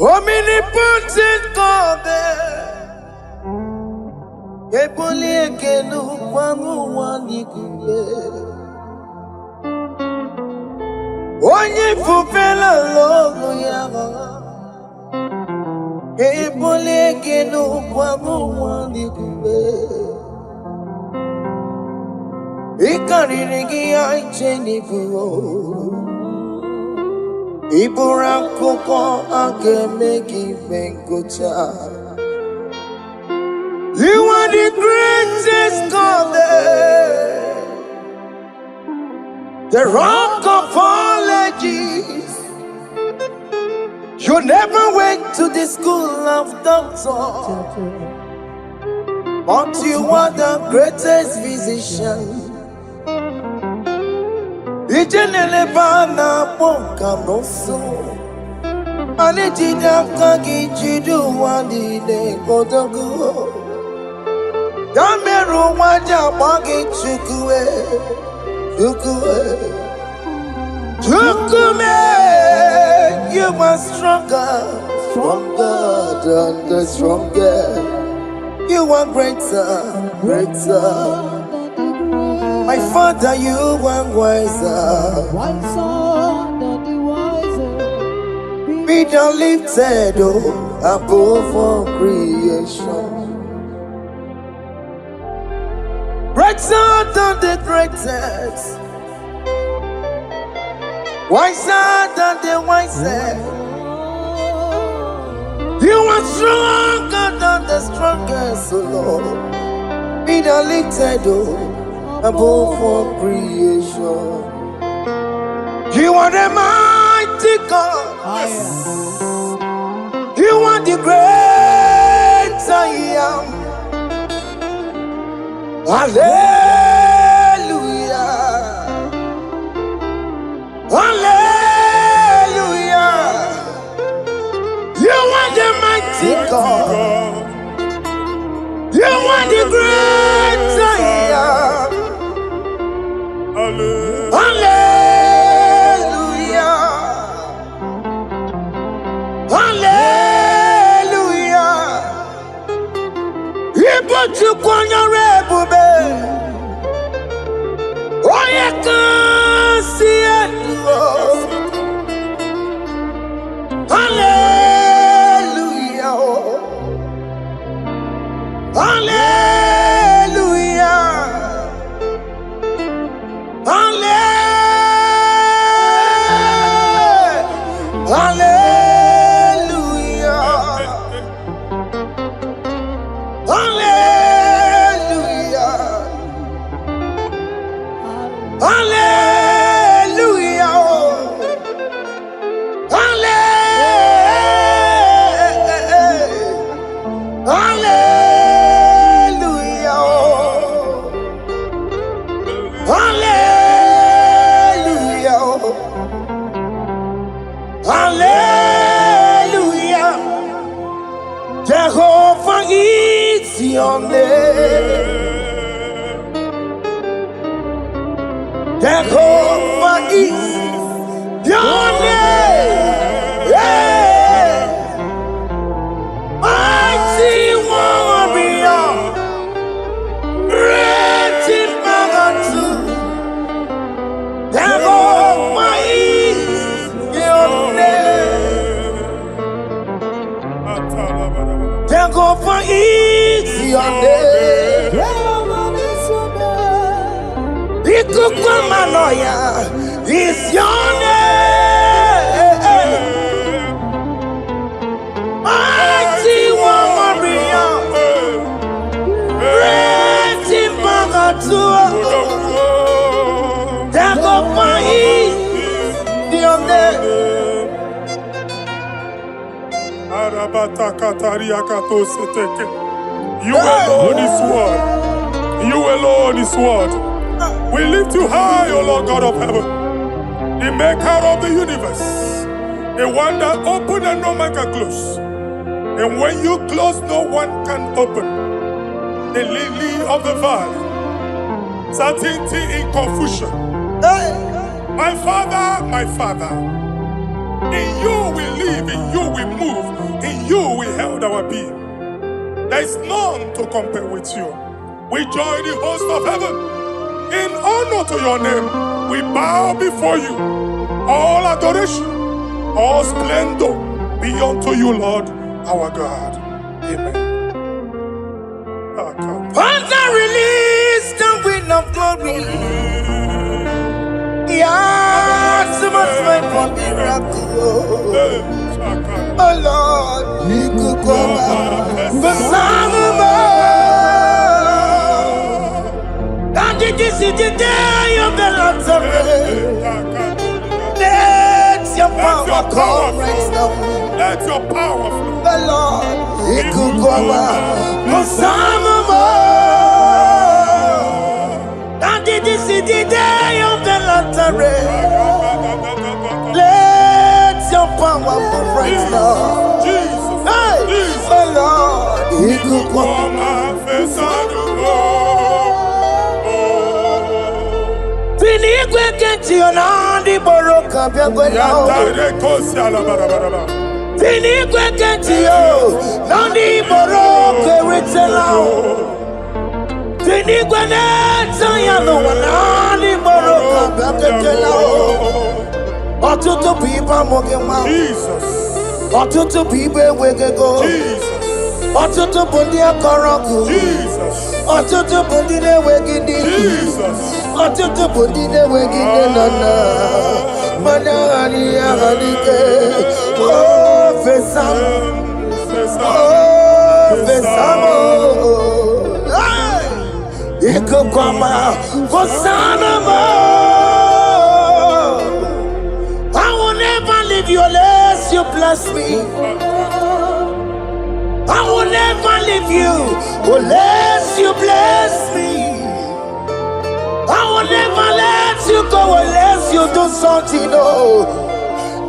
Omnipotent God, Eboli ekelu kwamu wanikuye. Onye fufela logo yaga, Eboli ekelu kwamu wanikuye. Ikarigi aicheni buo, Iburakoko akemegi mengocha. You are the greatest God, the rock of all ages. You never went to the school of doctor, but you are the greatest physician. Ijenele bana bonka noso, anejida kagi jidu wadi ne kodogo. Dameru waja bagi chukue, chukume. You are stronger than the strongest. You are greater. My Father, you are wiser than the wiser. Be thou lifted above all creation. Greater than the greatest. Wiser than the wisest. You are stronger than the strongest, O Lord. Be thou lifted above all creation. You are the mighty God. Yes. You are the great I am. Hallelujah. Hallelujah. You are the mighty God. You are the great I am. Hallelujah. Hallelujah. You put you on your rebube. Oh, you can see it. Hallelujah. Hallelujah. Hallelujah. Hallelujah. Hallelujah. Hallelujah. Jehovah is your name. Jehovah is your name. Yeah. Mighty warrior, great in magnitude. Jehovah is your name. Jehovah is your name. Ikukumanoya is your name. Mighty warrior, great in magnitude. Jehovah is your name. You alone is word. You alone is word. We lift you high, O Lord God of heaven, the maker of the universe, the one that opened and no man can close. And when you close, no one can open. The lily of the valley, certainty in confusion. My Father, in you we live, in you we move. In you we held our being. There is none to compare with you. We join the host of heaven. In honor to your name, we bow before you. All adoration, all splendor be unto you, Lord, our God. Amen. Father, release the wind of glory. Yeah, so much fight for miracle. Oh Lord, you could go back for some more. And this is the day of the Lord's rain. Let your power come right now. Let your power flow. The Lord, you could go back for some more. And this is the day of the Lord's rain. Let your power move right now. Jesus, Hey, Jesus. the Lord, you could go back. Eluigwe kenti onandi boroka biagwena. Eluigwe kenti yo nandi boroka eritela. Eluigwe neta ya no nandi boroka biagwena. Ọtụtụ people moge ma. Jesus. Ọtụtụ people ewegego. Jesus. Ọtụtụ bụ ndị akọrọ ọkụ. Jesus. Ọtụtụ bụ ndị na-enweghị ndị. Jesus. Ọtụtụ bụ ndị na-enweghị nne na nna. Mana adịghị adịghị. Oh, fesam. Oh, fesam. Ikukwama, fosanamo. I will never leave you unless you bless me. I will never leave you unless you bless me. I will never let you go unless you do something. Oh,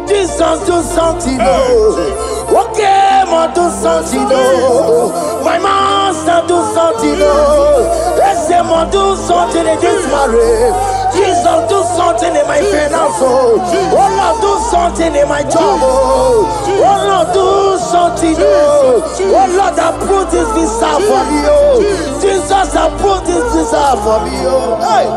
Jesus, do something. Oh, okay, man, do something. Oh, my master, do something. Oh, let's say, man, do something in this marriage. Jesus, do something in my finance. Oh, Lord, do something in my job. Oh, Lord, do something. Oh, Lord, approve this visa for me. Oh, Jesus, approve this visa for me. Oh, hey.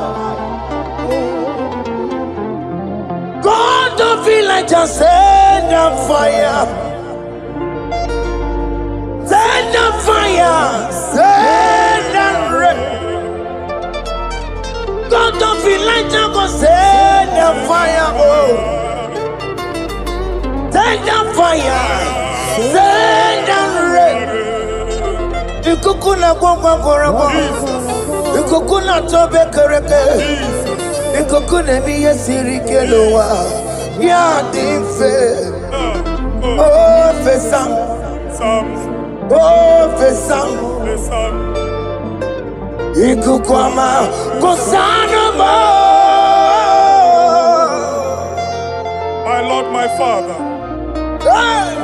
God, don't feel like just send a fire. Send a fire. Send a rain. God, don't feel like just go send a fire. Oh, send a fire. Send a rain. Ikukuna gwangwa gwangwa. Ikukuna tobe kereke. Ikukuna miye sirike lowa. Ya dimfe. Oh, fesam. Oh, fesam. Ikukwama kosanama. My Lord, my Father,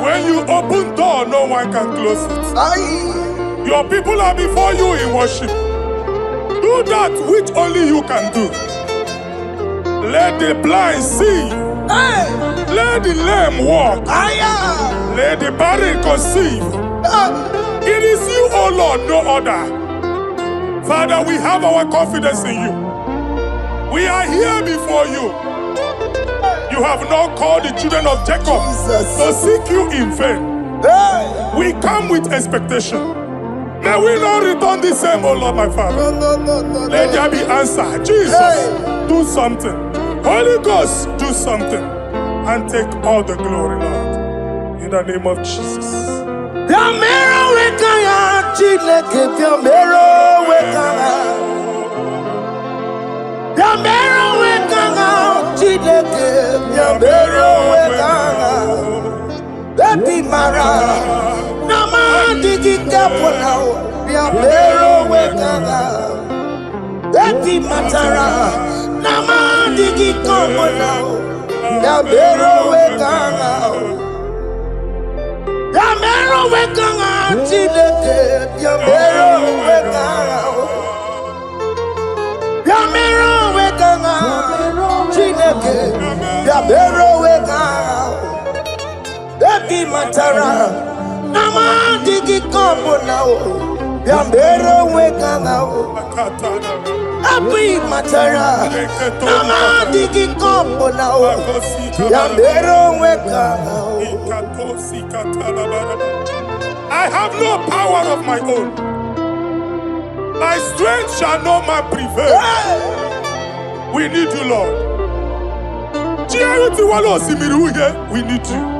when you open door, no one can close it. Your people are before you in worship. Do that which only you can do. Let the blind see. Let the lame walk. Let the barren conceive. It is you, O Lord, no other. Father, we have our confidence in you. We are here before you. You have not called the children of Jacob to seek you in vain. We come with expectation. May we not return the same, O Lord, my Father. Let there be answer. Jesus, do something. Holy Ghost, do something. And take all the glory, Lord. In the name of Jesus. Piamero wekaya, Chineke piamero wekaya. Piamero wekaya, Chineke piamero wekaya. Baby Mara, Nama digi kapona, piamero wekaya. Baby Matara, Nama digi kapona, piamero wekaya. Piamero wekanga, Chineke, piamero wekanga. Piamero wekanga, Chineke, piamero wekanga. Baby Abi matara, nama digi kombo nao, yambero weka nao. Abi matara, nama digi kombo nao, yambero weka nao. I have no power of my own. My strength shall no man prevail. We need you, Lord. We need you.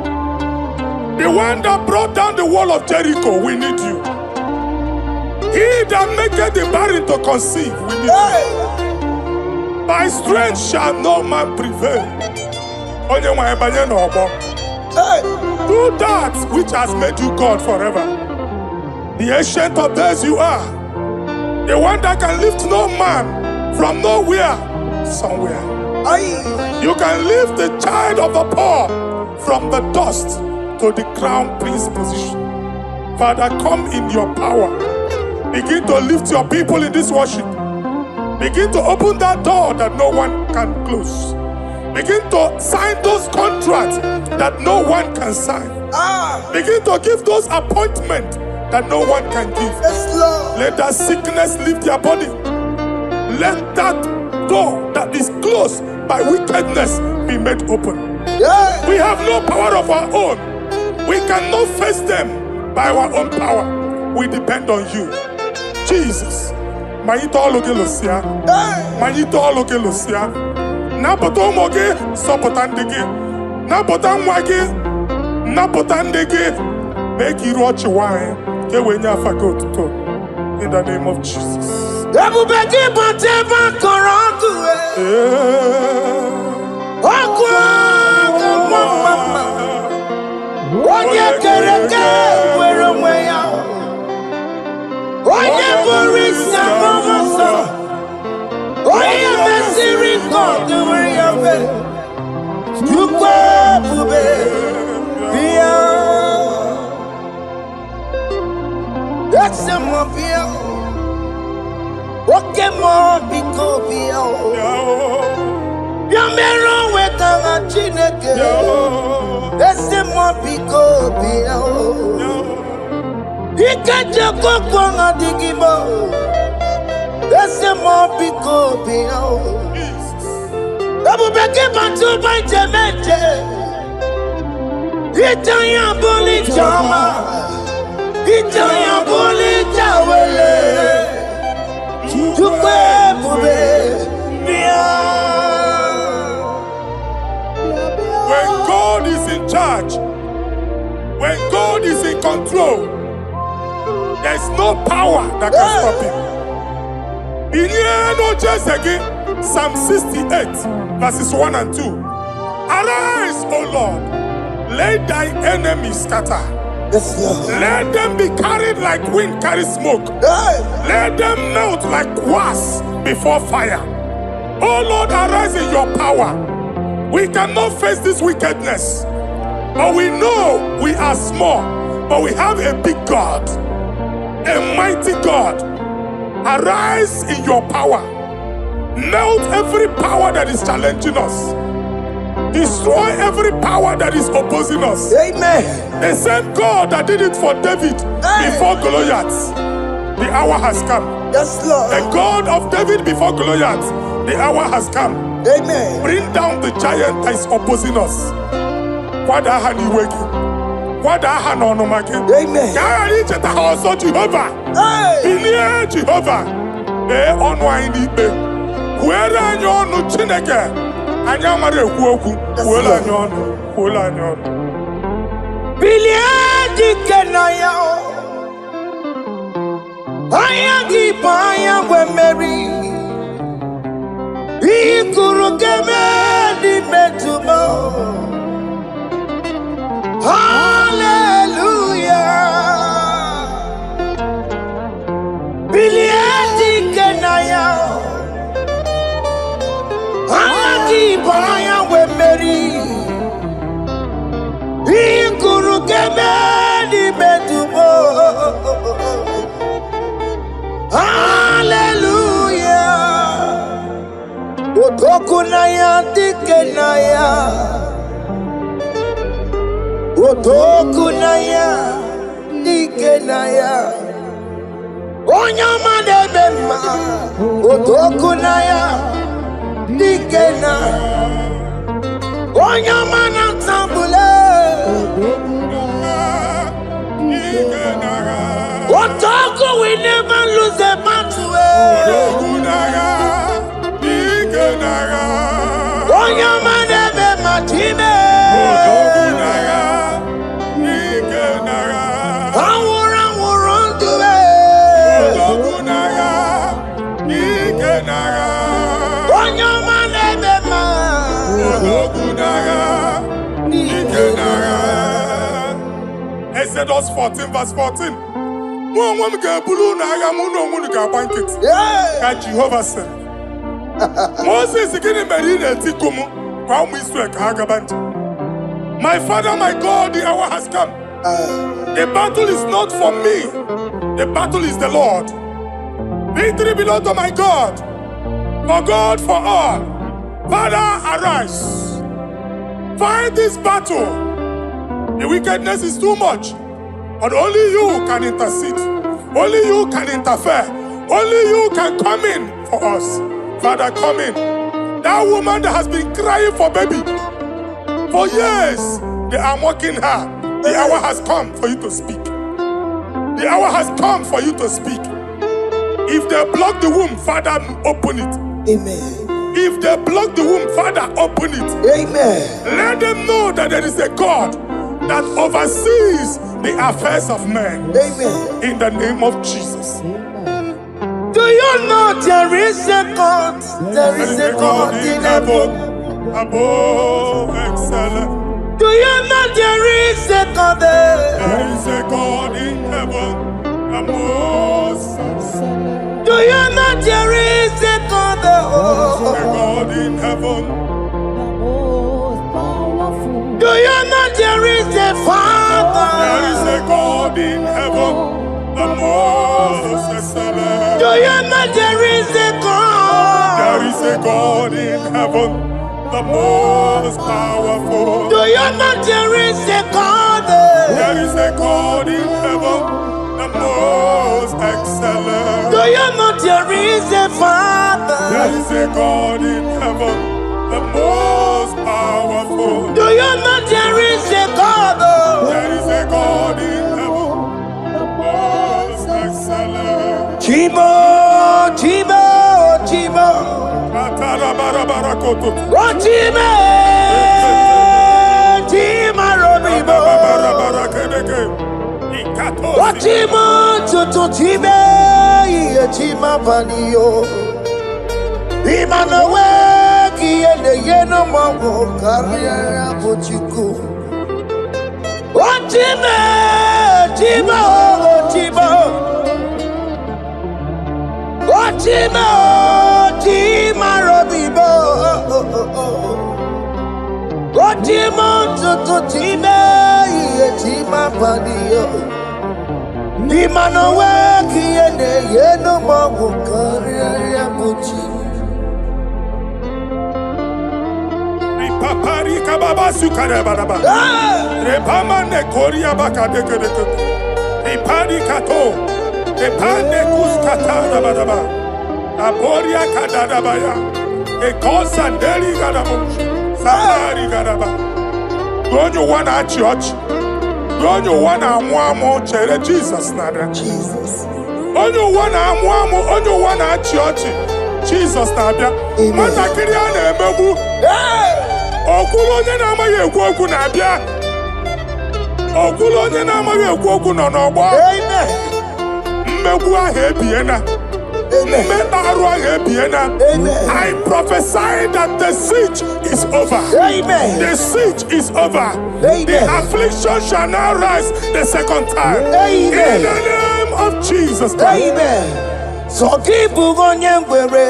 The one that brought down the wall of Jericho, we need you. He that maketh the barren to conceive, we need you. By strength shall no man prevail. Do that which has made you God forever. The ancient of days you are. The one that can lift no man from nowhere, somewhere. You can lift the child of the poor from the dust to the crown prince position. Father, come in your power. Begin to lift your people in this worship. Begin to open that door that no one can close. Begin to sign those contracts that no one can sign. Begin to give those appointments that no one can give. Let that sickness leave their body. Let that door that is closed by wickedness be made open. We have no power of our own. We cannot face them by our own power. We depend on you. Jesus. Manito Logelosia. Manito Logelosia. Napoto moge sopotandege. Napotan wage. Napotandege. Make you watch wine. In the name of Jesus. Okay, more because Yamero wetanga chineke. Laissez-moi picoter. Ikaja kokwanga digibo. Laissez-moi picoter. Abubeke bantu banjemeje. Itanya boli chama. Itanya boli chawele. When God is in charge, when God is in control, there is no power that can stop him. In Psalm 68, verses 1 and 2. Arise, O Lord, let thy enemies scatter. Let them be carried like wind carries smoke. Let them melt like wax before fire. Oh Lord, arise in your power. We cannot face this wickedness, but we know we are small, but we have a big God, a mighty God. Arise in your power. Melt every power that is challenging us. Destroy every power that is opposing us. Amen. The same God that did it for David before Goliath, the hour has come. Yes, Lord. The God of David before Goliath, the hour has come. Amen. Bring down the giant that is opposing us. Amen. Hallelujah. Biliadi kenaya. Ayagi baya we meri. Ikuru kemedi metumo. Hallelujah. Otokunaya dikenaya. Otokunaya, Nikenaya, Onyama Bema, Otokunaya, Nikena, Onyama Natambule, Otoku, we never lose a battle. Onyama Bema, Time. Exodus 14 verse 14. Jehovah said, Moses my father, my God, the hour has come. The battle is not for me. The battle is the Lord. Victory belongs to my God. For God, for all. Father, arise. Fight this battle. The wickedness is too much. But only you can intercede. Only you can interfere. Only you can come in for us. Father, come in. That woman that has been crying for baby for years, they are mocking her. The hour has come for you to speak. The hour has come for you to speak. If they block the womb, Father, open it. Amen. If they block the womb, Father, open it. Amen. Let them know that there is a God that oversees the affairs of men. Amen. In the name of Jesus. Do you know there is a God? There is a God in heaven. Above excellent. Do you know there is a God there? There is a God in heaven. The most excellent. Do you know there is a God there? There is a God in heaven. Do you know there is a Father? There is a God in heaven. The most excellent. Do you know there is a God? There is a God in heaven. The most powerful. Do you know there is a God there? There is a God in heaven, the most excellent. Do you know there is a Father? There is a God in heaven, the most powerful. Do you know there is a God there? There is a God in heaven, the most excellent. Chibo, Chibo, Chibo. Ochime, Chima Robibo. Ochimo, Tutu Chime, Chima Vanio. Imanowe, Kiende Yeno Mongo, Carriera Pochiku. Ochime, Chima, Chima. Ochime, Chima Robibo. Ochimo, Tutu Chime, Chima Vanio. Imanowe, Kiende Yeno Mongo, Carriera Pochiku. Papari kababa sukare baraba. Repama ne koria baka deke deke. Repari kato. Repane kuskata baraba. Aboria kadada baya. E kosanderi gadabo. Safari gadaba. Don't you wanna church? Don't you wanna mwamo chere Jesus nada? Jesus. Don't you wanna church? Jesus nabia. Mata kiria na emebu. Okulo onye na-amaghị ekwu okwu na-abịa. Okulo onye na-amaghị ekwu okwu nọ n'ọgbọ. Mmegbu ahụ ebiena. Mmeta arụ ahụ ebiena. I prophesy that the siege is over. Amen. The siege is over. The affliction shall not rise the second time. Amen. In the name of Jesus Christ. Amen. So keep onye ngwere.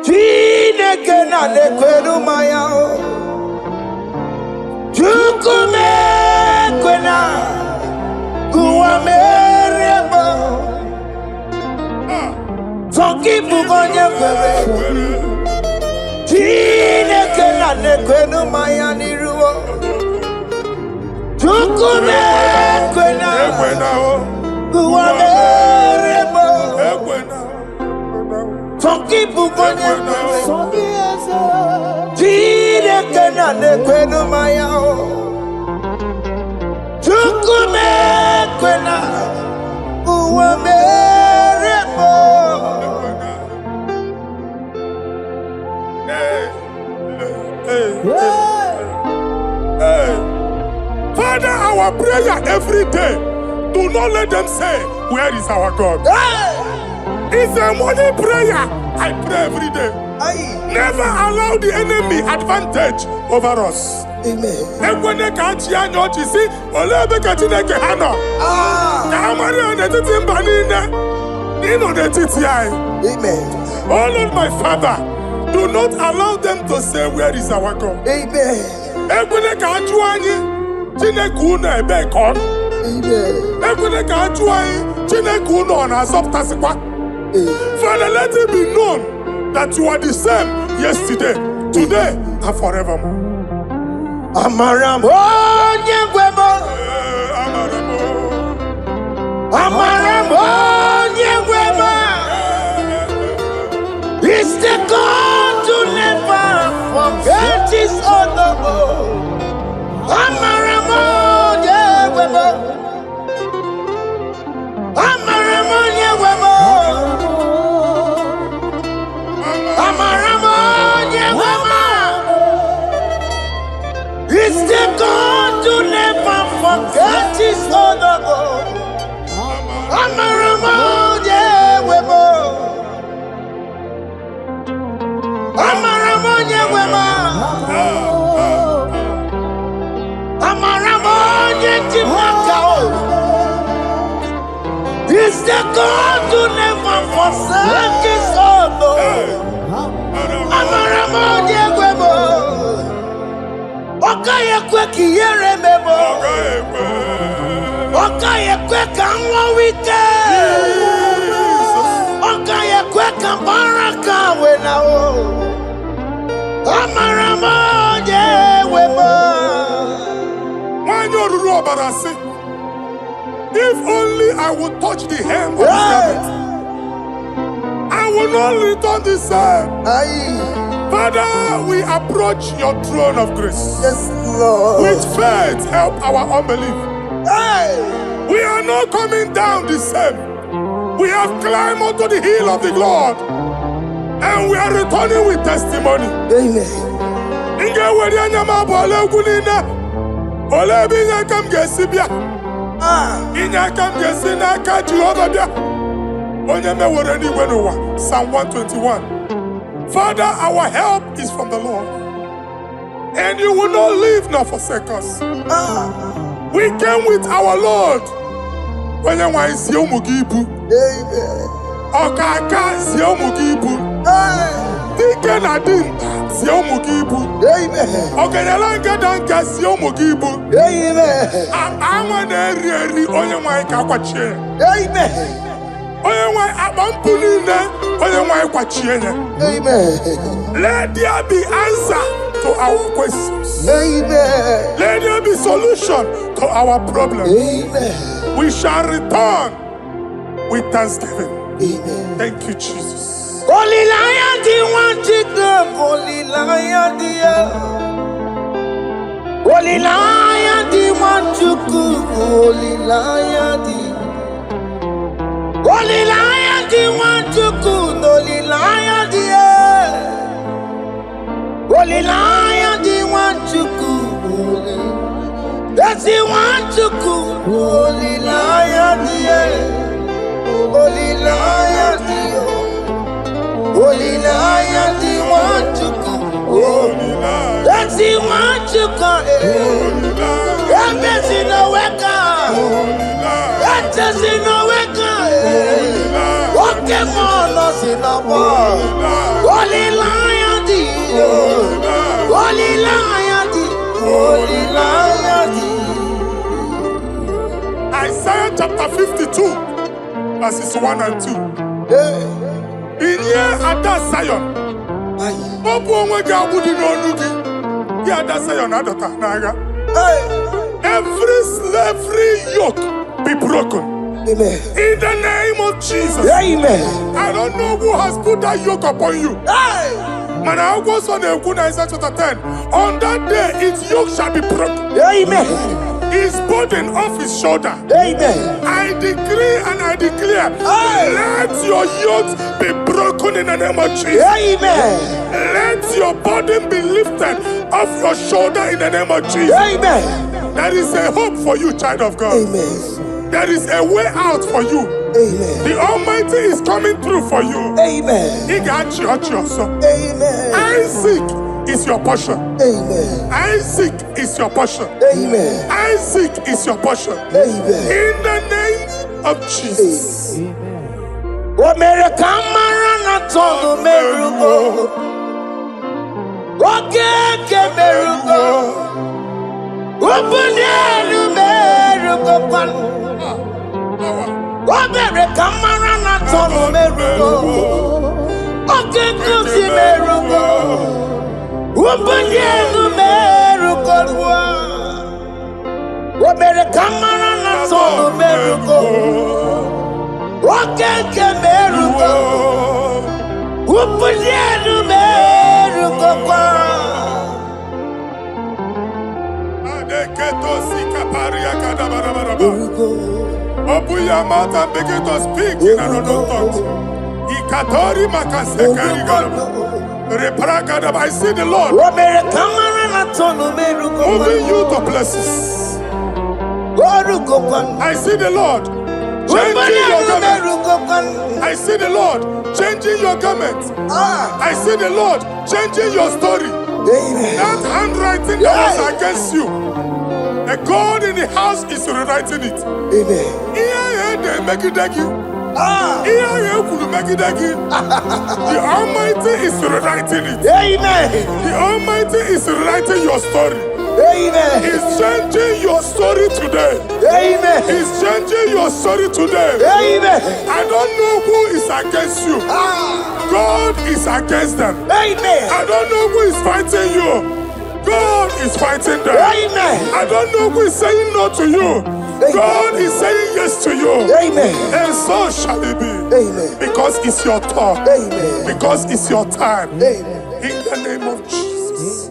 Chineke na nekweru maya o. Chukume kwena kuwa merebo. Tokipu konye kwere. Chineke na nekweru maya niruo. Chukume kwena uwa meremo Fonkipu kwenye Jide kena ne kwenu mayao Chukume kwena uwa meremo Father, our prayer every day, do not let them say, where is our God? It's a morning prayer. I pray every day. Never allow the enemy advantage over us. Amen. Amen. Oh Lord, my Father, do not allow them to say, where is our God? Amen. Amen. Father, let it be known that you are the same yesterday, today, and forevermore. Amaramo nyengwemo Amaramo nyengwemo It's the God to never forget his honor. Amaramo nyengwemo Amaramo nyengwemo Amaramo nyengwemo It's the God to never forget his honor. Amaramo nyengwemo Amaramo nyengwemo Amaramo nyentimaka. It's the God to never forsake his honor. Amaramo nyengwemo Okaye kwe kiyere mebo Okaye kwe kanwa wite Okaye kwe kambaraka wenao Amaramo nyengwemo If only I would touch the hem of his garment, I will not return the same. Father, we approach your throne of grace. Yes, Lord. With faith, help our unbelief. We are not coming down the same. We have climbed onto the hill of the Lord, and we are returning with testimony. Amen. Psalm 121. Father, our help is from the Lord, and you will not leave nor forsake us. We came with our Lord. Amen. Okaka Siomugibu. Deacon Adin Siomugibu. Amen. Ogenelanga Danka Siomugibu. Amen. Amaneri Oyamai Kakwache. Amen. Oyamai Abampunine Oyamai Kwachiene. Amen. Let there be answer to our questions. Amen. Let there be solution to our problems. Amen. We shall return with thanksgiving. Amen. Thank you, Jesus. Holy Lion, the one to go. Holy Lion, Holy Lion, the one to go. Holy Lion, Holy Lion, the one to go. Holy Lion, Holy Lion, the one to go. That's the one to go. Holy Lion, Holy Lion, Holy Lion, the one to go. That's the one to go. That's in the weka. That's in the weka. Okay, man, us in the bar. Holy Lion, Holy Lion, Holy Lion. Isaiah chapter 52, verses 1 and 2. In here at that Zion, Obu onwe ga abudi n'onu gi. Ya ada Zion adota n'agha. every slavery yoke be broken. Amen. In the name of Jesus. Amen. I don't know who has put that yoke upon you. Hey. And I was on the Isaiah chapter 10. On that day, its yoke shall be broken. Amen. His burden off his shoulder. Amen. I decree and I declare, let your yokes be broken in the name of Jesus. Amen. Let your burden be lifted off your shoulder in the name of Jesus. Amen. There is a hope for you, child of God. Amen. There is a way out for you. Amen. The Almighty is coming through for you. Amen. He got you, Amen. Isaac is your portion. Amen. Isaac is your portion. Amen. Isaac is your portion. Amen. In the name of Jesus. Amen. What made a camera not told the miracle? What can miracle? Open the miracle. What made a camera not told the miracle? Okay, come see miracle. Open the miracle. What made a camera not told the miracle? What can miracle? Open the miracle. Open your mouth and begin to speak in another tongues. I see the Lord moving you to places. I see the Lord changing your garment. I see the Lord changing your garment. I see the Lord changing your story. That handwriting that was against you, a God in the house is rewriting it. The Almighty is rewriting it. The Almighty is rewriting your story. He's changing your story today. He's changing your story today. I don't know who is against you. God is against them. I don't know who is fighting you. God is fighting them. I don't know who is saying no to you. God is saying yes to you. And so shall it be. Because it's your turn. Because it's your time. In the name of Jesus.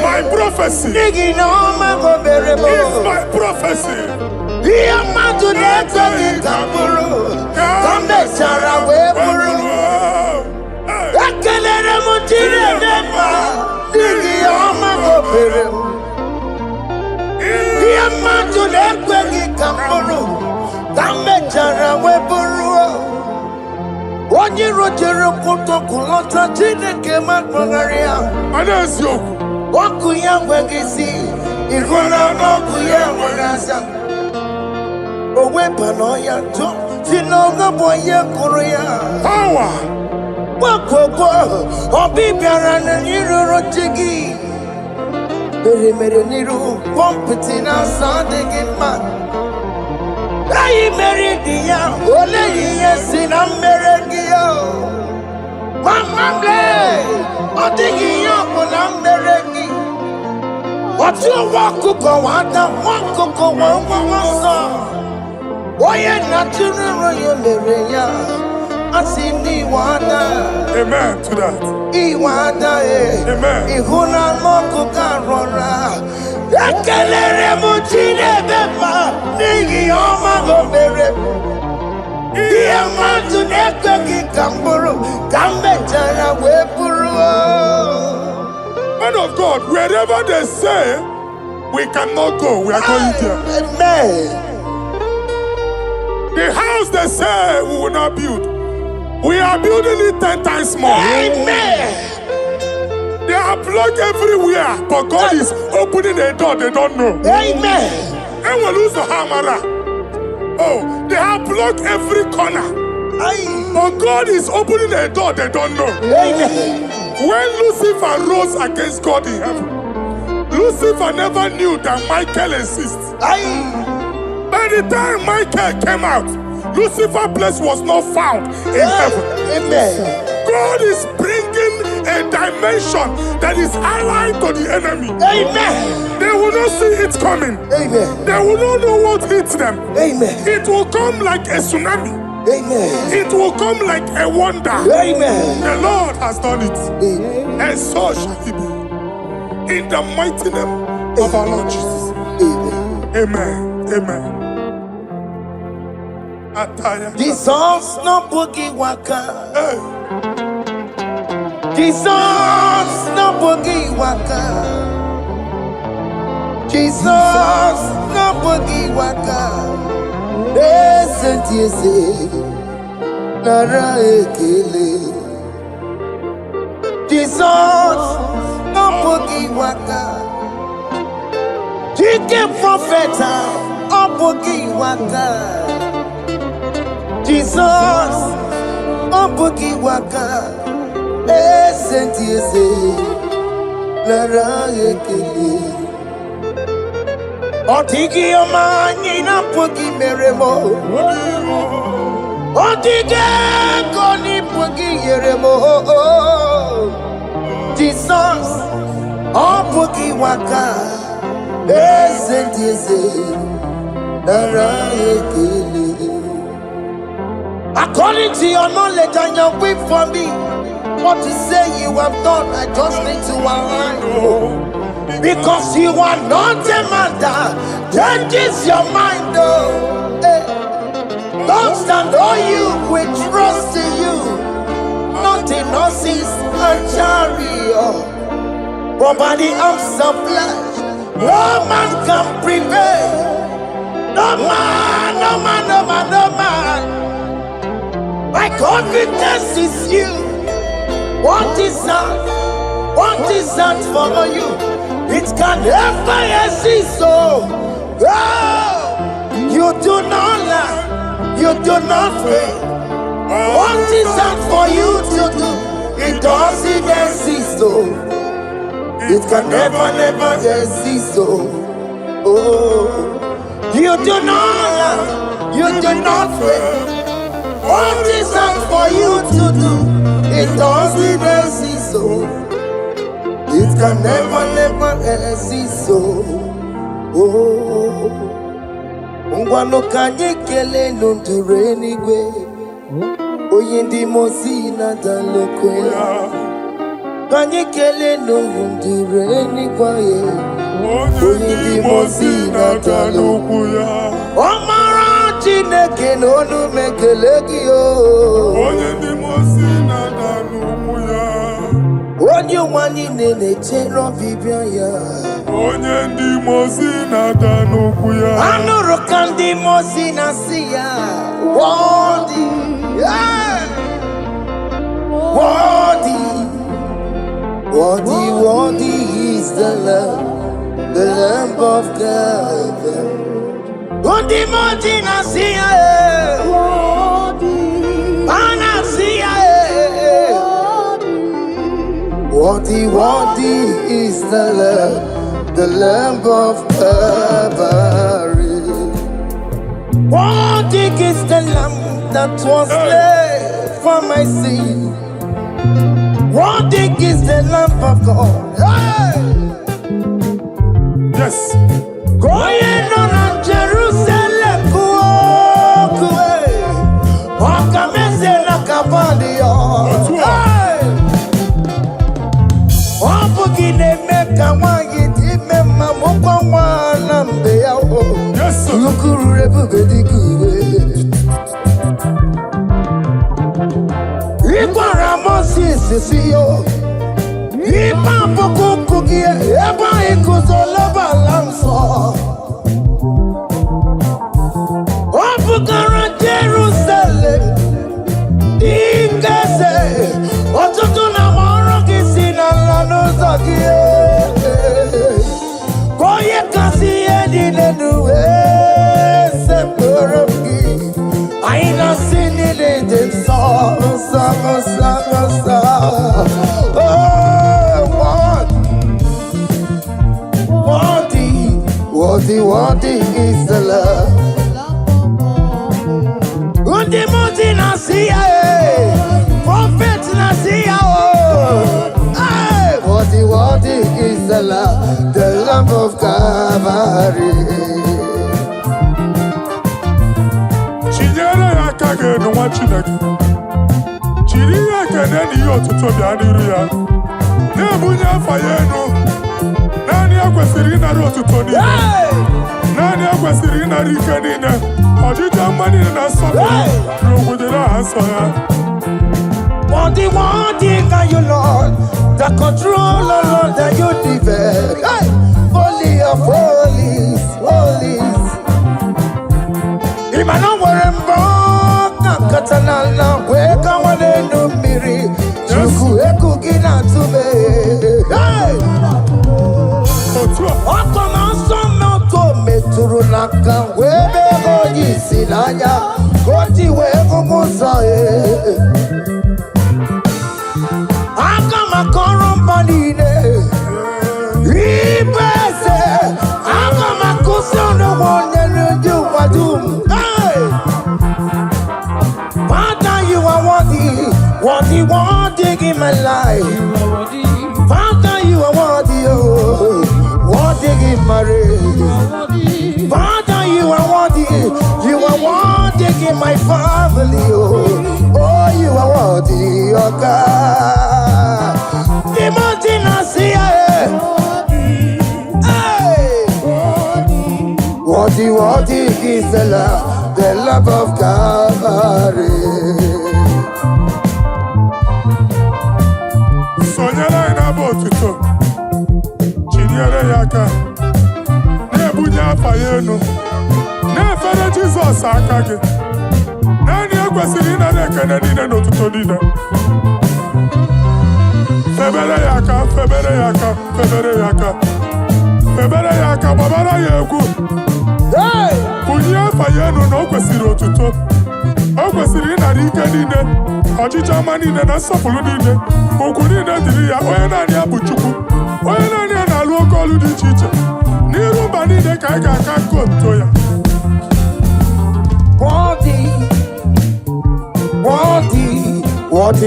My prophecy is my prophecy. Power. Amen to that. Man of God, wherever they say we cannot go, we are going there. Amen. The house they say we will not build, we are building it 10 times more. Amen. They are blocked everywhere, but God is opening a door they don't know. Amen. And we lose the hammer. Oh, they have blocked every corner. But God is opening a door they don't know. Amen. When Lucifer rose against God in heaven, Lucifer never knew that Michael exists. By the time Michael came out, Lucifer's place was not found in heaven. Amen. God is bringing a dimension that is allied to the enemy. Amen. They will not see it coming. Amen. They will not know what hits them. Amen. It will come like a tsunami. Amen. It will come like a wonder. Amen. The Lord has done it. Amen. And so shall it be. In the mighty name of our Lord Jesus. Amen. Amen. Amen. Jesus no boogie waka. Hey. Jesus no boogie waka. Jesus no boogie waka. Esentiese nara ekele. Jesus no boogie waka. Chike propheta no boogie waka. Jesus, Obuki waka, Esentiese, Lara ekele. Otiki omani na puki meremo. Otike koni puki yeremo. Jesus, Obuki waka, Esentiese, Lara ekele. According to your knowledge and your will for me, what you say you have done, I just need to align. Because you are not a man that changes your mind, though. Don't stand on you, we trust in you. Nothing horses and chariot, but by the arms of flesh, no man can prevail. No man, no man, no man, no man. My confidence is you. What is that? What is that for you? It can never exist. So, you do not lie. You do not fail. What is that for you to do? It doesn't exist. So, it can never exist. So, you do not lie. You do not fail. What is that for you to do? It doesn't exist, so it can never exist, so Ngwano kanye kele nundure Eluigwe Oyindi mosi na dalokwe Kanye kele nundure Eluigwe Oyindi mosi na dalokwe Omara Chineke n'onu mekele gị o. Onye ndị mosi na-ada n'ukwu ya. Onye ụwa niile na-echere ọbịbịa ya. Onye ndị mosi na-ada n'ukwu ya. Anụrụ ka ndị mosi na-asị ya. Worthy, yeah. Worthy is the Lamb of God. Undi moji na siya Ana siya Worthy is the Lamb of Calvary. Worthy is the Lamb that was slain for my sin. Worthy is the Lamb of God. Yes. Going on Jerusalem, Wakamese na kabandio. Wapugine meka wangiti mema mukwa wana mbeya. Yes, sir. Lukuru rebuge dikuwe. Ikwa ramosi sisiyo. Ipa pokukugie. Eba ikuzoloba lanso. Wapugara Jerusalem. Ikese. Otutu na moro kisi na lanuza kie. Koye kasi edi nenuwe. Sepurumgi. Aina sini lede sa. Oh, Worthy is the love. Undi muti nasiya, prophet nasiya. Worthy is the love of Calvary. Chinyere ya kage no wa Chineke. Chiri ya kene ni otuto bia niru ya. Na bunye afa ye no. Nani akwesiri na otuto ni. Nani akwesiri na rike ni na. Ojija mani na so. Ro gudera aso ya. Worthy are you, Lord. The control, Lord, that you develop. Hey! Holy of holies, holies. Imano werembo, katanala, weka wane numiri. Chuku eku gina tume. Hey! Okoma somo kome turunaka, webe hoji sinanya, koti webu musae. Korumbadine, Ibese, Akamakusono, one and you are doom. Father, you are worthy in my life. Father, you are worthy in my race. Father, you are worthy in my family. Oh, you are worthy, oh God. Worthy is the love of Calvary. Sonyala ina botuto. Chinyere yaka. Nebunya fayenu. Nefere Jesus akage. Nani akwesiri na rekene nine notuto nine. Febere yaka, babara yegu. Hey! Kunya fayenu no kwesiri otuto. O kwesiri na rike nine. Ojija manine na sopulu nine. Oku nine diri ya oye nani abuchuku. Oye nani analu okolu di chiche. Nirumba nine kaiga kakoto ya.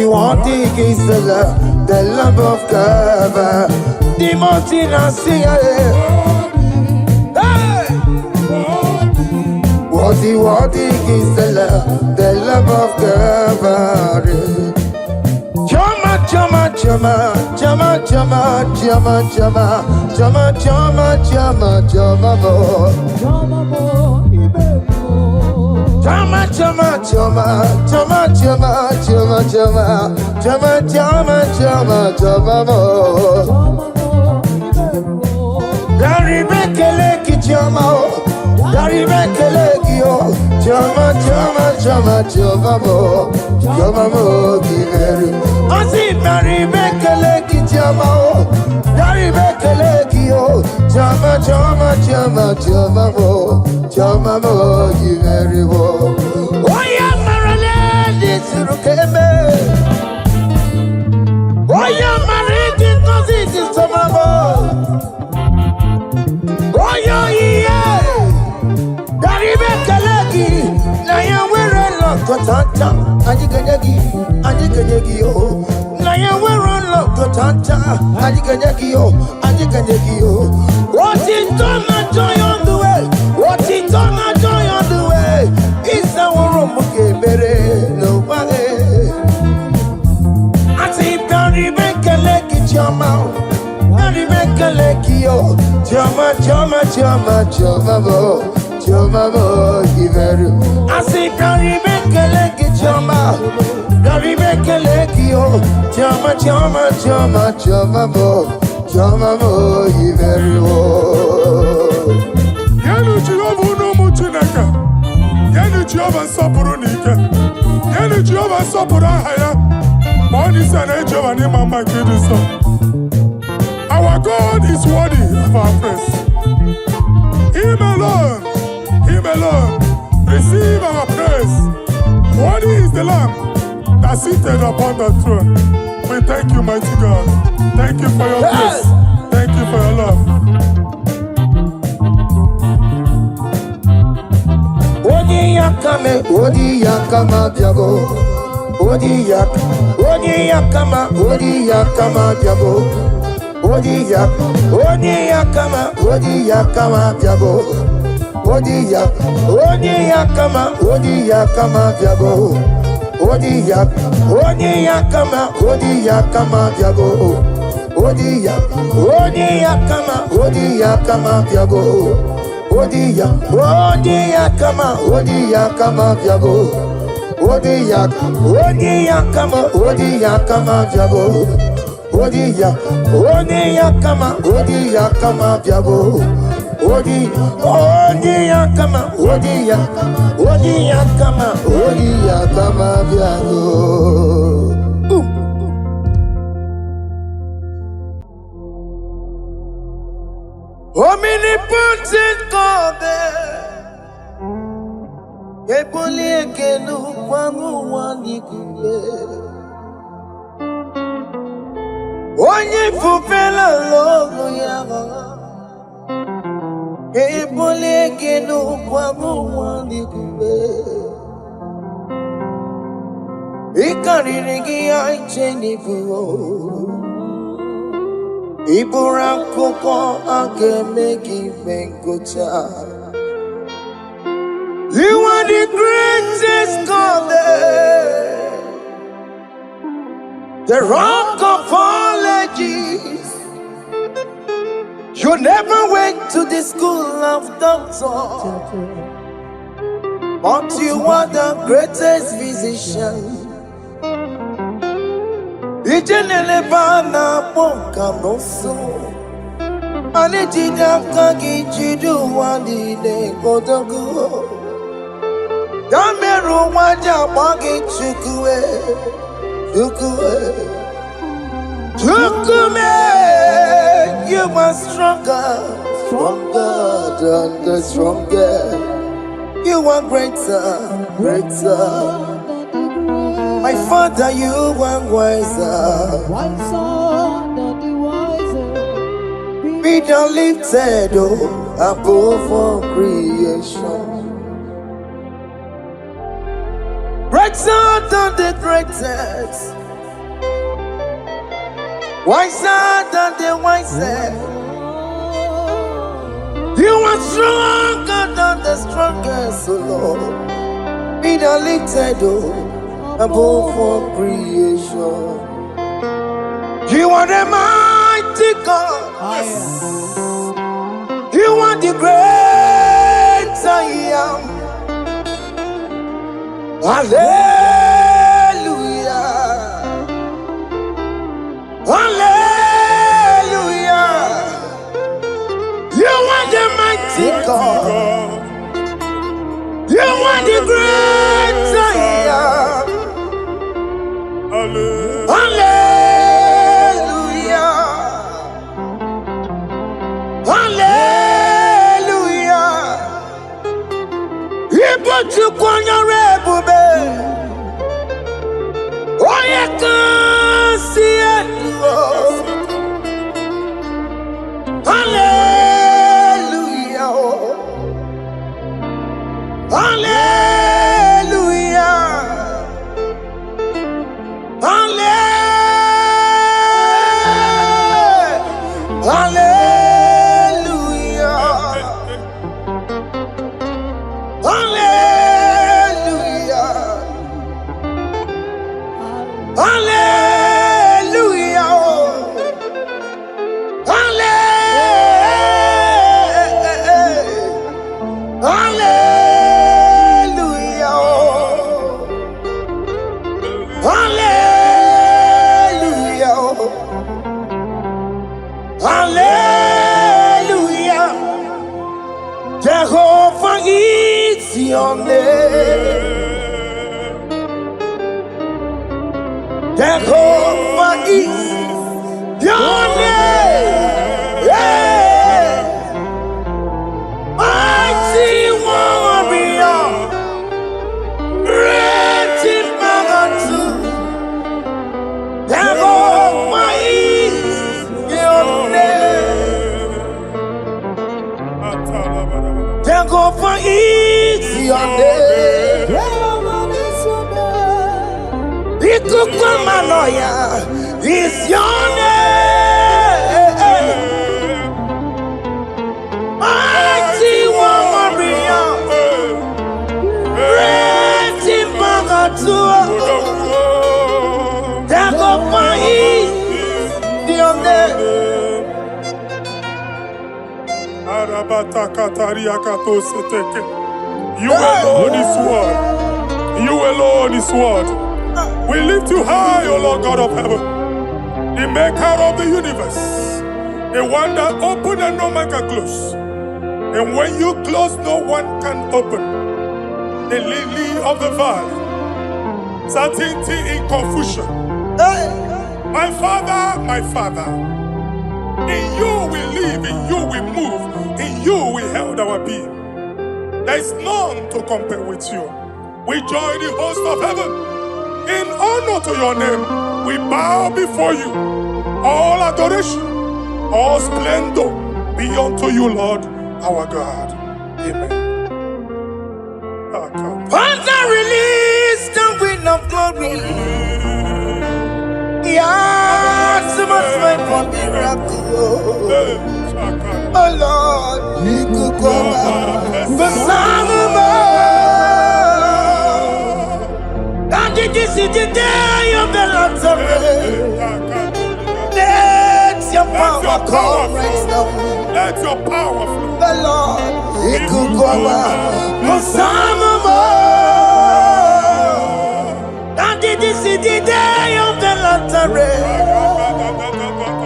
Worthy is the love of God. The mountain I see. Hey! Worthy is the love of God. Chama, Our God is worthy of our praise. Him alone, receive our praise. Worthy is the Lamb that seated upon the throne. We thank you, mighty God. Thank you for your grace. Thank you for your love. me, odi yakama diabo. Odi yakama diabo. Odi yakama diabo. Odi yakama diabo. Odi yakama diabo. Odi yakama diabo. Odi yakama diabo. Odi yakama diabo. Odi yakama diabo. Odi yakama diabo. Omnipotent God, ebuli ekelu kwangu wanikuye. Onye fufela logo yaga, ebuli ekelu kwangu wanikuye. Ikariri aicheni buo. Iburakoko akemeki mengocha. You are the greatest God, the rock of all ages. You never went to the school of doctor, but you are the greatest physician. Ijenele bana bonka noso Anijida kagi jidu wadi ne kodogo Dameru waja wagi chukue Chukume You are stronger than the strongest You are greater My Father, you are wiser than the wiser. Be thou lifted above all creation. Greater than the greatest. Wiser than the wisest. You are stronger than the strongest, O Lord. Be thou lifted above all creation. You are the mighty God. Yes. You are the great I am. Hallelujah. Hallelujah. You are the mighty God. You are the great I am. Hallelujah. Hallelujah. Ibo chukwanya rebube. Oye kasi eluo. Hallelujah. Hallelujah. Hallelujah. Hallelujah. Hallelujah. Hallelujah. Jehovah is your name. Jehovah is your name. Yeah. Mighty warrior. Great in magnitude. Jehovah is your name. Jehovah is is your name. Ikukwamanoya is your name. Mighty one warrior, great in Bagatua. Dagoma is your name. You alone is word. You alone is word. We lift you high, O Lord God of heaven, the maker of the universe, the one that opened and no man can close. And when you close, no one can open. The lily of the valley, certainty in confusion. My Father, in you we live, in you we move, in you we held our being. There is none to compare with you. We join the host of heaven. In honor to your name, we bow before you. All adoration, all splendor be unto you, Lord, our God. Amen. Father, release the wind of glory. Yeah, so much faith for miracle. Oh Lord, you could go back. But this is the day of the Lord's rain. Let your power come right now. Let your power flow. The Lord, He could go over some more. And this is the day of the Lord's rain.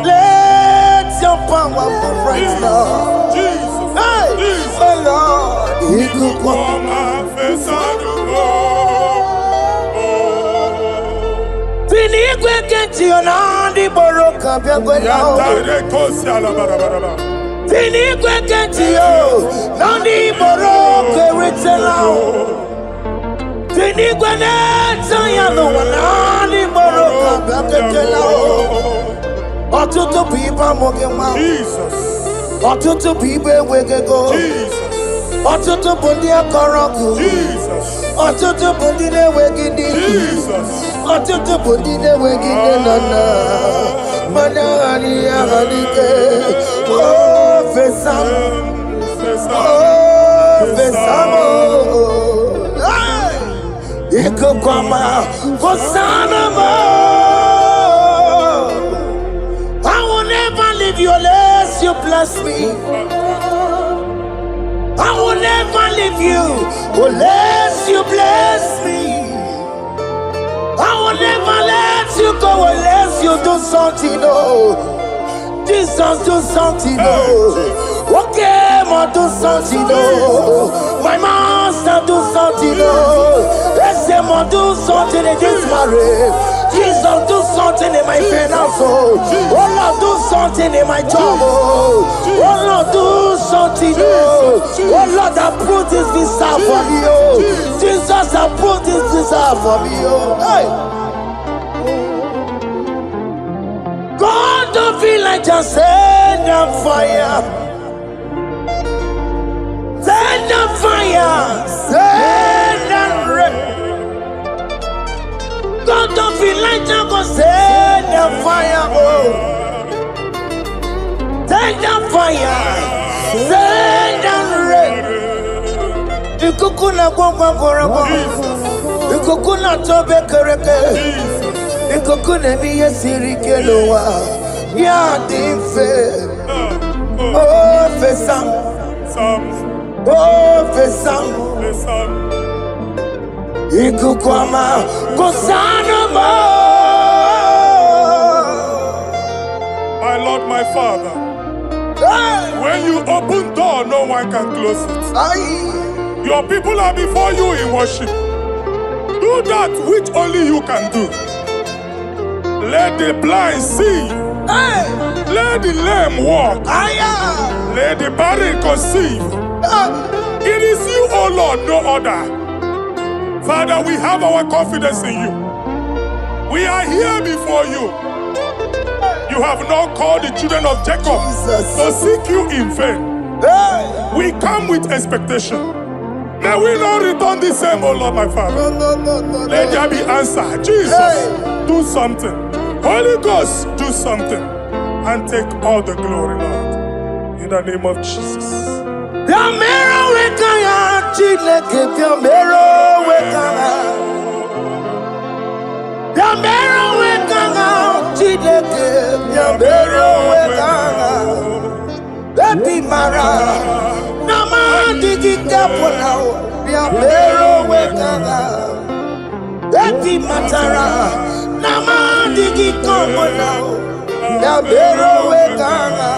Let your power come right now. Jesus, hey, the Lord, He could go over. Eluigwe kenti onandi boroka biagwela. Eluigwe kenti yo nandi boroka ritela. Eluigwe neta ya no nandi boroka biagwela. Otutu pipa mogema. Jesus. Otutu pipa wegego. Jesus. Otutu bundi akoroku. Jesus. Otutu bundi ne wegidi. Jesus. Otutu bundi ne wegidi nana. Manani ahanike. Oh fesam. Oh fesamo. Ikukwama fosanamo. I will never leave you unless you bless me. I will never leave you unless you bless me. I will never let you go unless you do something. Oh, Jesus, do something. Oh, okay, ma do something. Oh, my master, do something. Oh, let's say, ma do something in this marriage. Jesus, do something in my finance. Oh, Lord, do something in my job. Oh, Lord, do something. Oh, Lord, approve this visa for me. Oh, Jesus, approve this visa for me. Oh, hey. God, don't feel like just send a fire. Send a fire. Send a rain. God don't feel like just go send a fire. Oh, send a fire. Send a rain. Ikukuna gwangwa gwangwa. Ikukuna tobe kereke. Ikukuna miye sirike lowa. Ya dimfe. Oh fesam. Oh fesam. Ikukwama kosanama. My Lord, my Father, when you open door, no one can close it. Your people are before you in worship. Do that which only you can do. Let the blind see. Let the lame walk. Let the barren conceive. It is you, O Lord, no other. Father, we have our confidence in you. We are here before you. You have not called the children of Jacob to seek you in vain. We come with expectation. May we not return the same, oh Lord, my Father. No. Let there be answer. Jesus, do something. Holy Ghost, do something. And take all the glory, Lord. In the name of Jesus. Biamero wekanga Chineke, biamero wekanga. Biamero wekanga Chineke, biamero wekanga. Baby Mara, Nama digi kapona, biamero wekanga. Baby Matara, Nama digi kapona, biamero wekanga.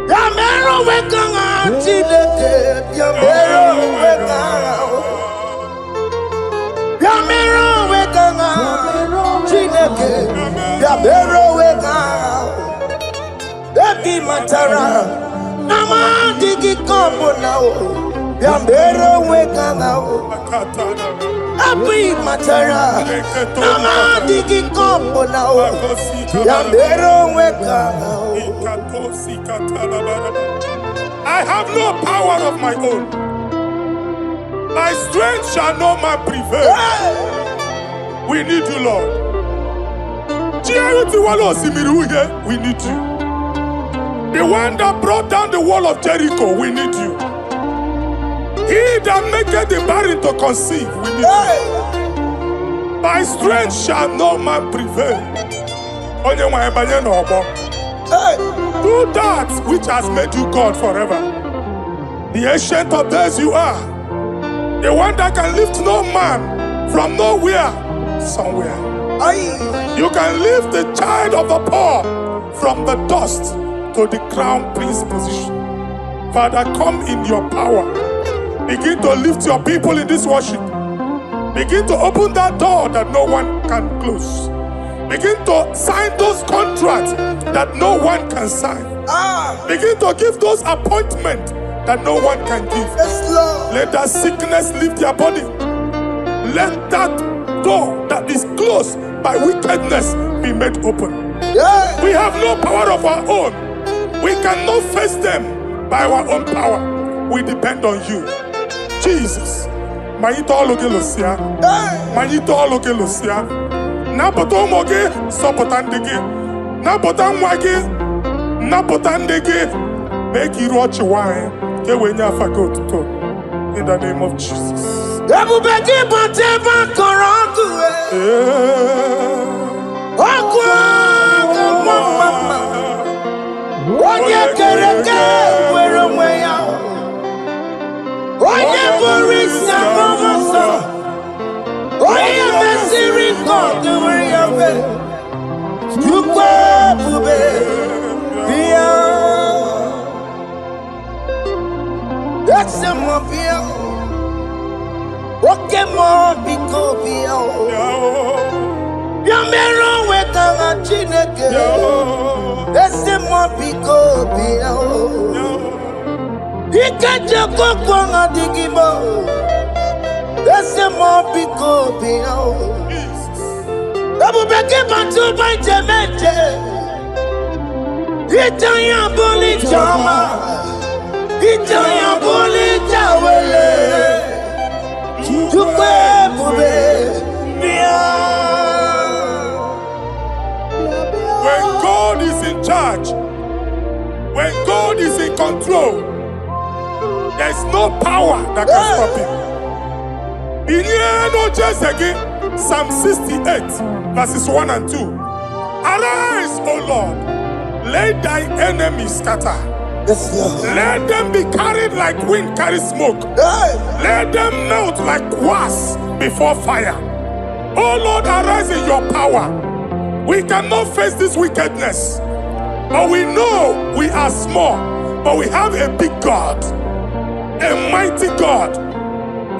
Biamero wekanga Chineke, biamero wekanga. Biamero wekanga Chineke, biamero wekanga. Baby Matara, Nama digi kompona, biamero wekanga. Baby Matara, Nama digi kompona, biamero wekanga. I have no power of my own. My strength shall no man prevail. We need you, Lord. We need you. The one that brought down the wall of Jericho, we need you. He that maketh the barren to conceive, we need you. By strength shall no man prevail. Do that which has made you God forever. The ancient of days you are. The one that can lift no man from nowhere, somewhere. You can lift the child of the poor from the dust to the crown prince position. Father, come in your power. Begin to lift your people in this worship. Begin to open that door that no one can close. Begin to sign those contracts that no one can sign. Begin to give those appointments that no one can give. Let that sickness leave their body. Let that door that is closed by wickedness be made open. We have no power of our own. We cannot face them by our own power. We depend on you. Jesus. Manito ologelosia. Manito ologelosia. Napoto moge sopotandege. Napotan wage. Napotandege. Make you watch wine. Get when you forgo to talk. In the name of Jesus. Everybody but ever korangu. Mama. Oye kereke wero mweya. Oye borisa momoso. Oye mesiri kodu weyawe. Yukwe bube bia. That's a mafia. Oke mo biko bia. Biamero wekanga Chineke. Laissez-moi picoper. Ikaje kokwanga IGBO. Laissez-moi picoper. Abubeke bantu banjemeje. Itanya boli chama. Itanya boli chawele. Tukwe bube. When God is in charge, when God is in control, there is no power that can stop him. In no just again, Psalm 68, verses 1 and 2. Arise, O Lord, let thy enemies scatter. Yes, Lord. Let them be carried like wind carries smoke. Let them melt like wax before fire. O Lord, arise in your power. We cannot face this wickedness, but we know we are small, but we have a big God, a mighty God.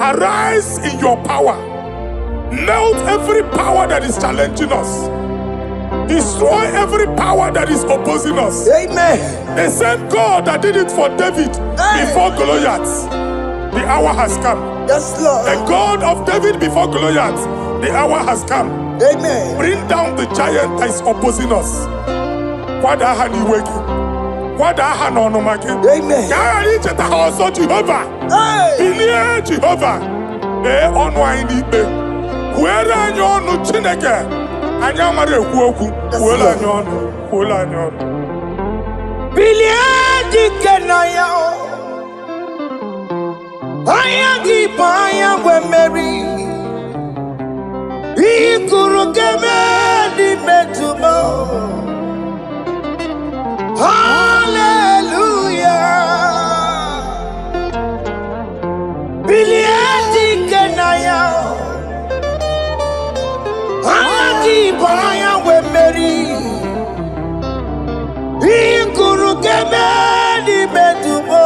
Arise in your power. Melt every power that is challenging us. Destroy every power that is opposing us. Amen. The same God that did it for David before Goliath, the hour has come. Yes, Lord. The God of David before Goliath, the hour has come. Amen. Bring down the giant that is opposing us. Wada ha n'ọnụ maka gị. Amen. Ka a ghara icheta ha ọzọ Jehova. Hey. Bilie Jehova. Mee ọnụ anyị n'ikpe. Kwuere anyị ọnụ Chineke. Anyị amara ekwu okwu. Kwuola anyị ọnụ. Kwuola anyị ọnụ. Bilie dike na ya. Anya gị bụ anya mgbe mmeri. Ikuru keme dị metụma. Hallelujah. Bilie dike na ya. Anya gị bụ anya mgbe mmeri. Ikuru keme dị metụma.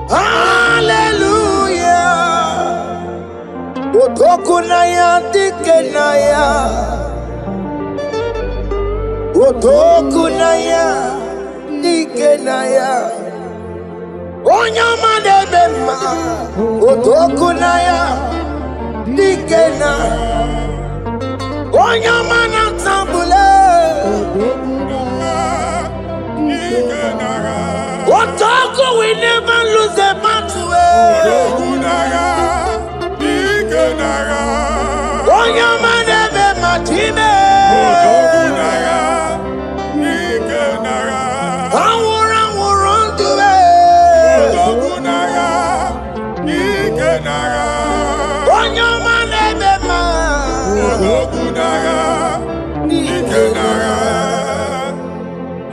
Hallelujah. Otoku na ya dike na ya. Otoku na ya dike na ya. Onye ọma na-eme mma. Otoku na ya dike na. Onye ọma na-atambule. Otoku we never lose a battle. Onye ọma na-eme mma time. Anwụrụ anwụrụ ndụ. Onye ọma na-eme mma.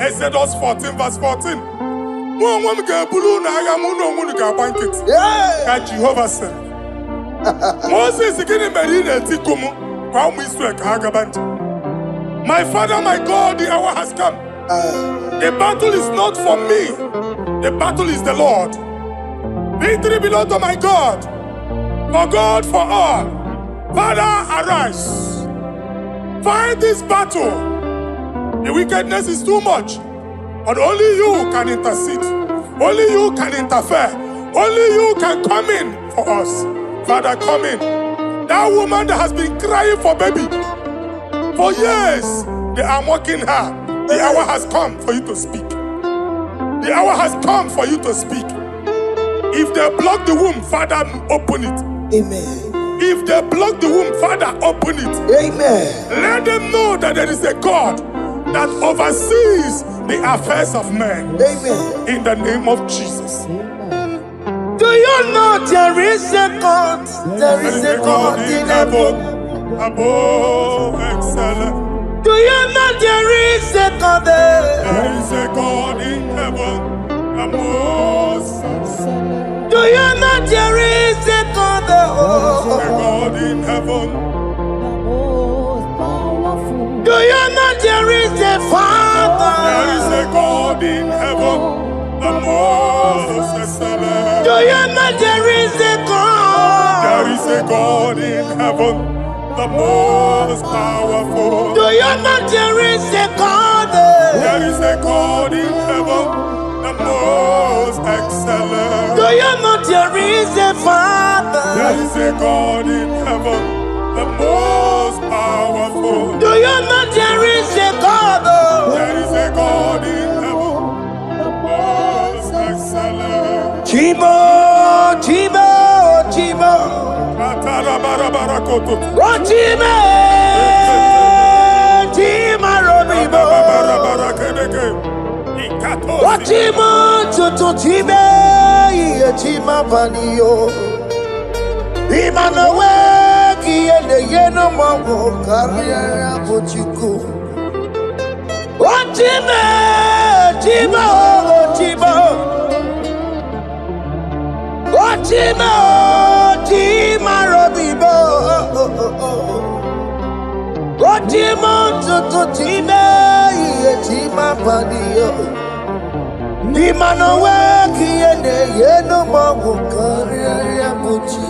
Exodus 14 verse 14. Mụ onwe m ga-ebulu n'agha mụ na onwe m ga-agba nkịtị. Ka Jehova sịrị. Moses gịnị mere ị na-etiku m gwa ụmụ Israel ka ha gaba njem? My Father, my God, the hour has come. The battle is not for me. The battle is the Lord. Victory belongs to my God. For God, for all. Father, arise. Fight this battle. The wickedness is too much. But only you can intercede. Only you can interfere. Only you can come in for us. Father, come in. That woman that has been crying for baby for years, they are mocking her. The hour has come for you to speak. The hour has come for you to speak. If they block the womb, Father, open it. Amen. If they block the womb, Father, open it. Amen. Let them know that there is a God that oversees the affairs of men. Amen. In the name of Jesus. Do you know there is a God? There is a God in heaven. Above excellent. Do you know there is a God there? There is a God in heaven. The most excellent. Do you know there is a God there? A God in heaven. Do you know there is a Father? There is a God in heaven. The most excellent. Do you know there is a God? There is a God in heaven. The most powerful. Do you know there is a God there? There is a God in heaven. The most excellent. Do you know there is a Father? There is a God in heaven. The most powerful. Do you know there is a God? There is a God in heaven. The most excellent. Chibo, Chibo, Chibo. Oh, Chibo, Chima Robibo. Oh, Chibo, Tutu Chibe, Chima Vanio. Imanowe, Kiende Yeno Mongo, Carriera Pochiku. Oh, Chibo, Chibo, Chibo. Oh, Chima, Chima Robibo. Oh, Chima, Tutu Chima, Chima Padio. Imanowe, Kiene, Yeno Mongo, Carriera Pochi.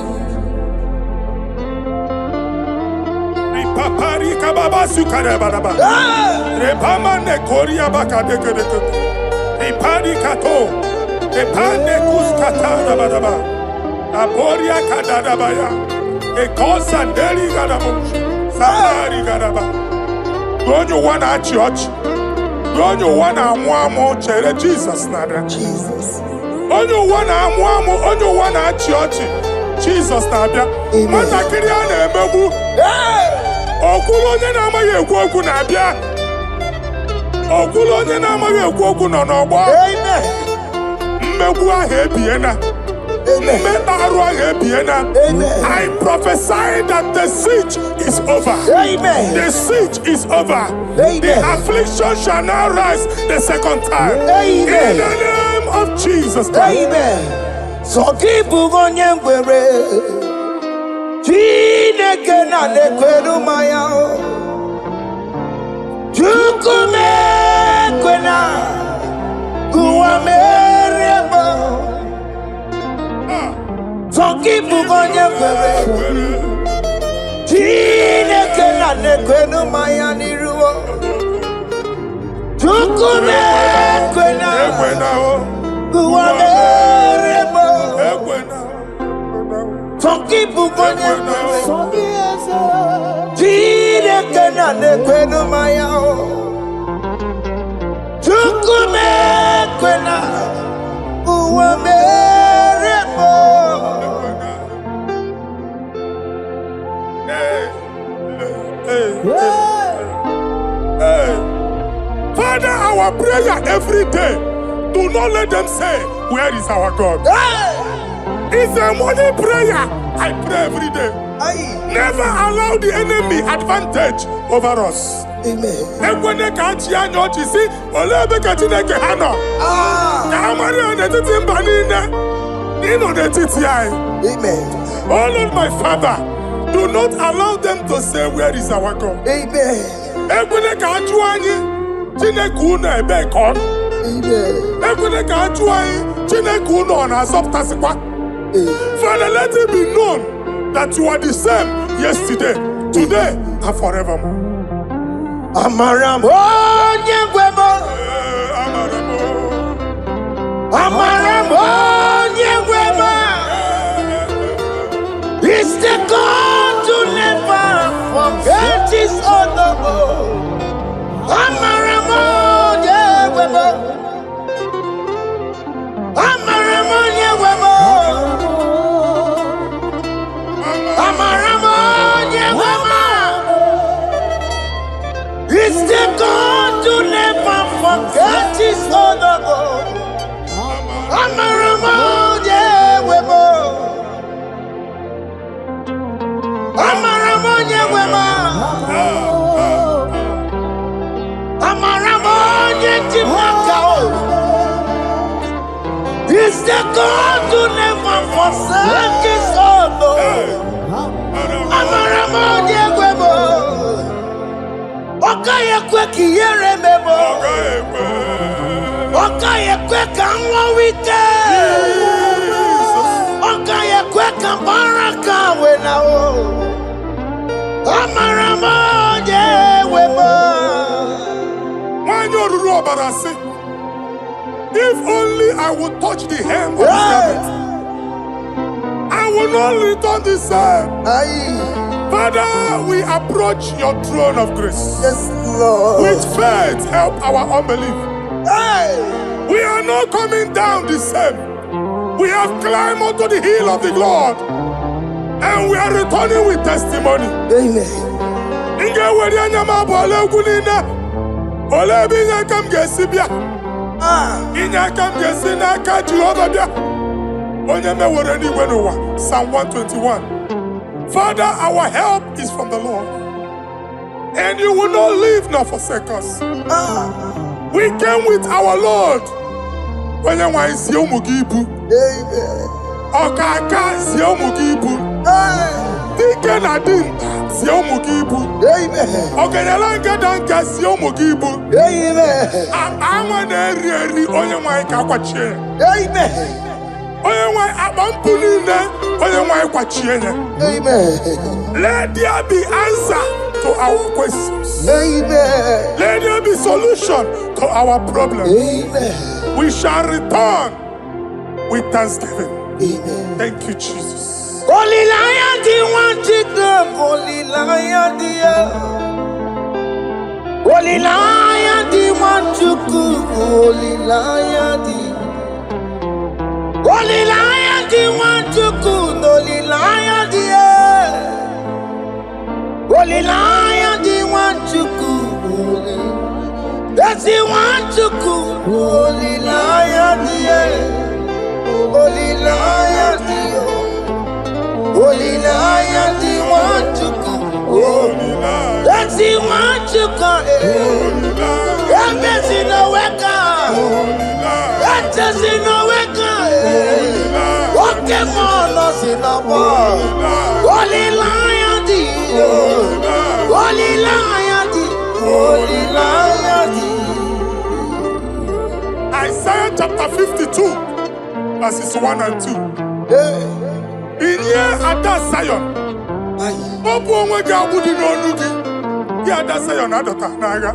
Ripapari kababa sukare baraba. Repama ne koria baka deke deke. Ripari kato. Repande kuskata baraba. Aporia kadadabaya. Ekosanderi gadabo. Samari gadaba. Don't you want a church? onye ụwa na-amụ amụ chere Jizọs na-abịa. Onye ụwa na-amụ amụ, onye ụwa na-achị ọchị, Jizọs na-abịa. Nwatakịrị a na-emegbu, ọkwụrụ onye na-amaghị ekwu okwu na-abịa. Ọkwụrụ onye na-amaghị ekwu okwu nọ n'ọgbọ. Mmegbu ahụ ebiena. Mmekpa arụ ahụ ebiena. I prophesy that the siege is over. The siege is over. The affliction shall now rise the second time. In the name of Jesus Christ. So keep onye ngwere. Chineke na nekwenu maya. Chukwume kwena. Uwa merebo. So keep onye ngwere. Chineke na nekwenu maya niruo. Chukwume kwena. Uwa merebo. So keep onye ngwere. Chineke na nekwenu maya. Chukwume kwena. Uwa merebo. Father, our prayer every day, do not let them say, where is our God? It's a morning prayer. I pray every day. Never allow the enemy advantage over us. Amen. Oh Lord, my Father, do not allow them to say, where is our God? Amen. Father, let it be known that you are the same yesterday, today, and forevermore. Amaramo nyengwemo. Amaramo nyengwemo. It's the God to never forget his honor. Amaramo nyengwemo. Amaramo nyengwemo. Amaramo nyengwemo. It's the God to never forget his honor. Amaramo nyengwemo. Amaramo nyengwemo. Amaramo nyengwemo. It's the God to never forsake his honor. Amaramo nyengwemo. Okaye kwe kiyere mebo. Okaye kwe kanwa wite. Okaye kwe kambaraka wenao. Amaramo nyengwemo. Wanyoruru obarasi. If only I would touch the hem of his garment, I will not return the same. Father, we approach your throne of grace. Yes, Lord. With faith, help our unbelief. We are not coming down the same. We have climbed onto the hill of the Lord, and we are returning with testimony. Psalm 121. Father, our help is from the Lord, and you will not leave nor forsake us. We came with our Lord. Okaka sio mugibu. Dike na din sio mugibu. Ogenyalanga danka sio mugibu. Ama na eri onye nwai ka kwachie. Onye nwai abampuline onye nwai kwachie nya. Let there be answer to our questions. Let there be solution to our problems. We shall return with thanksgiving. Amen. Thank you, Jesus. Holy Lion, the one to go. Holy Lion, the Holy Lion, the Nwachuku olilayadi Nwachuku olilayadi Olilayadi Nwachuku Esi Nwachuku olilayadi Olilayadi Olilayadi Nwachuku Esi Nwachuku Ebesi no weka Etesi no weka Oke mono sinabo Olilayadi Olilayadi Olilayadi Isaiah chapter 52, verses 1 and 2. Inye ada Zion. Obu onwe ga abudi n'olugi. Ki ada Zion adota n'agha.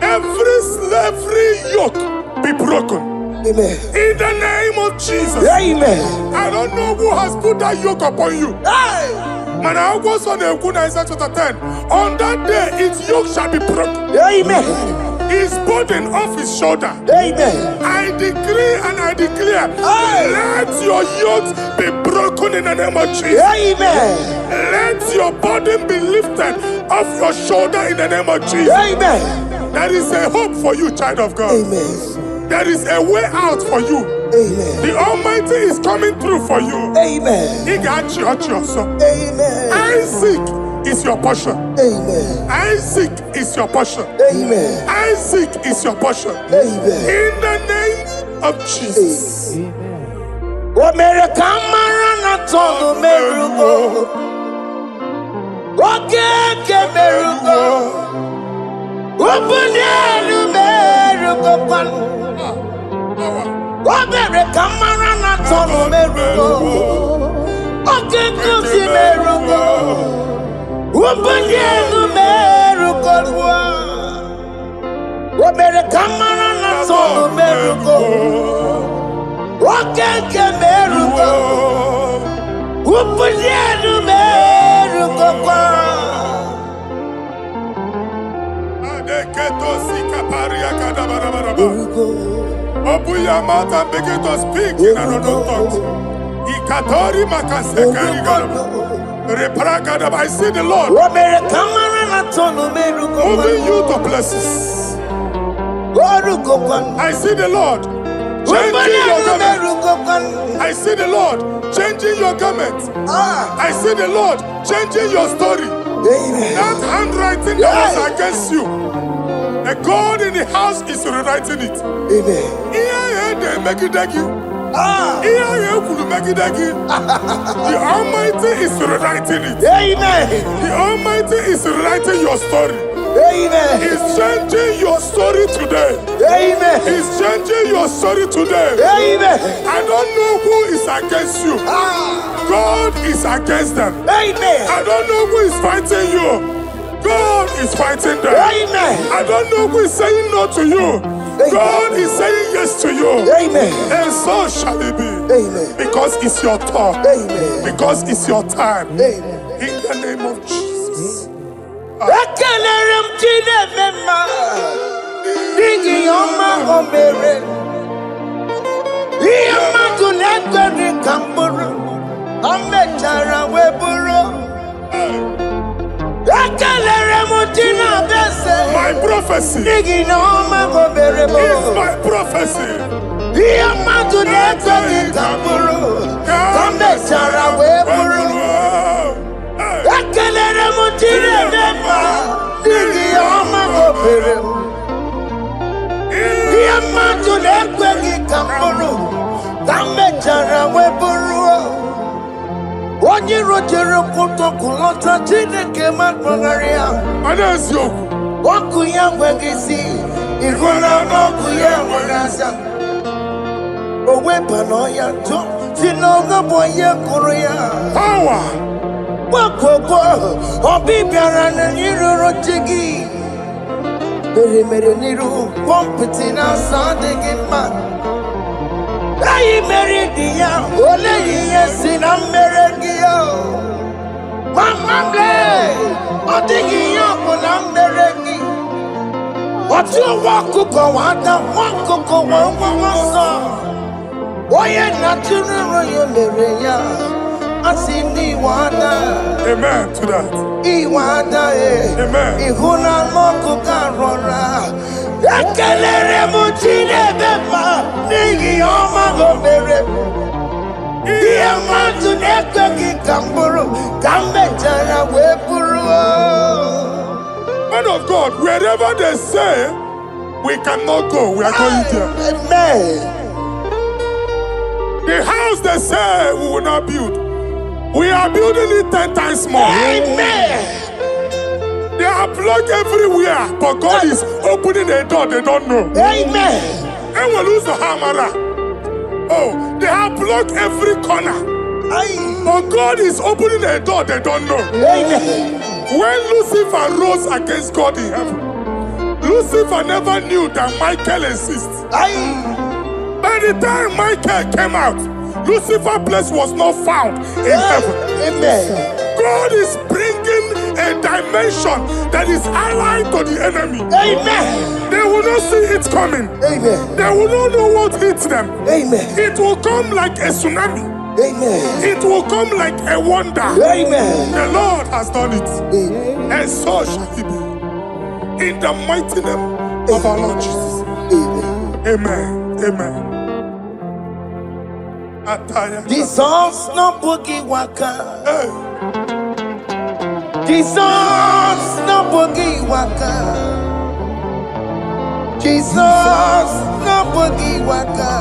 Every slavery yoke be broken. Amen. In the name of Jesus. Amen. I don't know who has put that yoke upon you. And I was on the Isaiah chapter 10. On that day, its yoke shall be broken. Amen. His burden off his shoulder. Amen. I decree and I declare, let your yokes be broken in the name of Jesus. Amen. Let your burden be lifted off your shoulder in the name of Jesus. Amen. There is a hope for you, child of God. Amen. There is a way out for you. Amen. The Almighty is coming through for you. Amen. He got you, also. Amen. Isaac is your portion. Amen. Isaac is your portion. Amen. Isaac is your portion. Amen. In the name of Jesus. Omere kamara na tono merugo. Okeke merugo. Ubunelu merugo pan. Omere kamara na tono merugo. Okeke si merugo. Ubunelu merugo. Omere kamara na tono merugo. Okeke merugo. Ubunelu merugo pan. Open your mouth and begin to speak in another tongue. Ikatori makasekari gado. Repragada, I see the Lord moving you to places. I see the Lord changing your garment. I see the Lord changing your garment. I see the Lord changing your story. That handwriting that was against you, a God in the house is rewriting it. The Almighty is rewriting it. The Almighty is rewriting your story. He's changing your story today. He's changing your story today. I don't know who is against you. God is against them. I don't know who is fighting you. God is fighting them. I don't know who is saying no to you. God is saying yes to you. And so shall it be. Because it's your turn. Because it's your time. In the name of Jesus. My prophecy is my prophecy. Onye rojere kutokulota Chineke matmagaria. Anasiyoku. Waku ya mwegisi. Iguna waku ya mwegasa. Owe pano ya to. Sinoga boye kuruya. Power. Waku obi biara na niru rojigi. Mere niru pompiti na sadegi ma. Ayi meridia, ole yesi na meregia. Mama ble, odigi yoko na meregi. What you walk to go on, walk to go on, oh, yeah, natural, you Maria. I see me water. Amen to that. Iwanda, Amen. Ihuna Moko Karora. Ekelere Mutine Bema, Nigi Oma Gomere. Iama to Nekaki Kamburu, Kambetana Wepuru. Man of God, wherever they say we cannot go, we are going there. Amen. The house they say we will not build, we are building it 10 times more. Amen. They are blocked everywhere, but God is opening a door they don't know. Amen. And we lose the hammer. Oh, they have blocked every corner, but God is opening a door they don't know. Amen. When Lucifer rose against God in heaven, Lucifer never knew that Michael exists. By the time Michael came out, Lucifer's place was not found in heaven. Amen. God is bringing a dimension that is allied to the enemy. Amen. They will not see it coming. Amen. They will not know what hits them. Amen. It will come like a tsunami. Amen. It will come like a wonder. Amen. The Lord has done it. Amen. And so shall it be. In the mighty name of our Lord Jesus. Amen. Amen. Amen. Ataya. Jesus no boogie waka. Hey. Jesus no boogie waka. Jesus no boogie waka.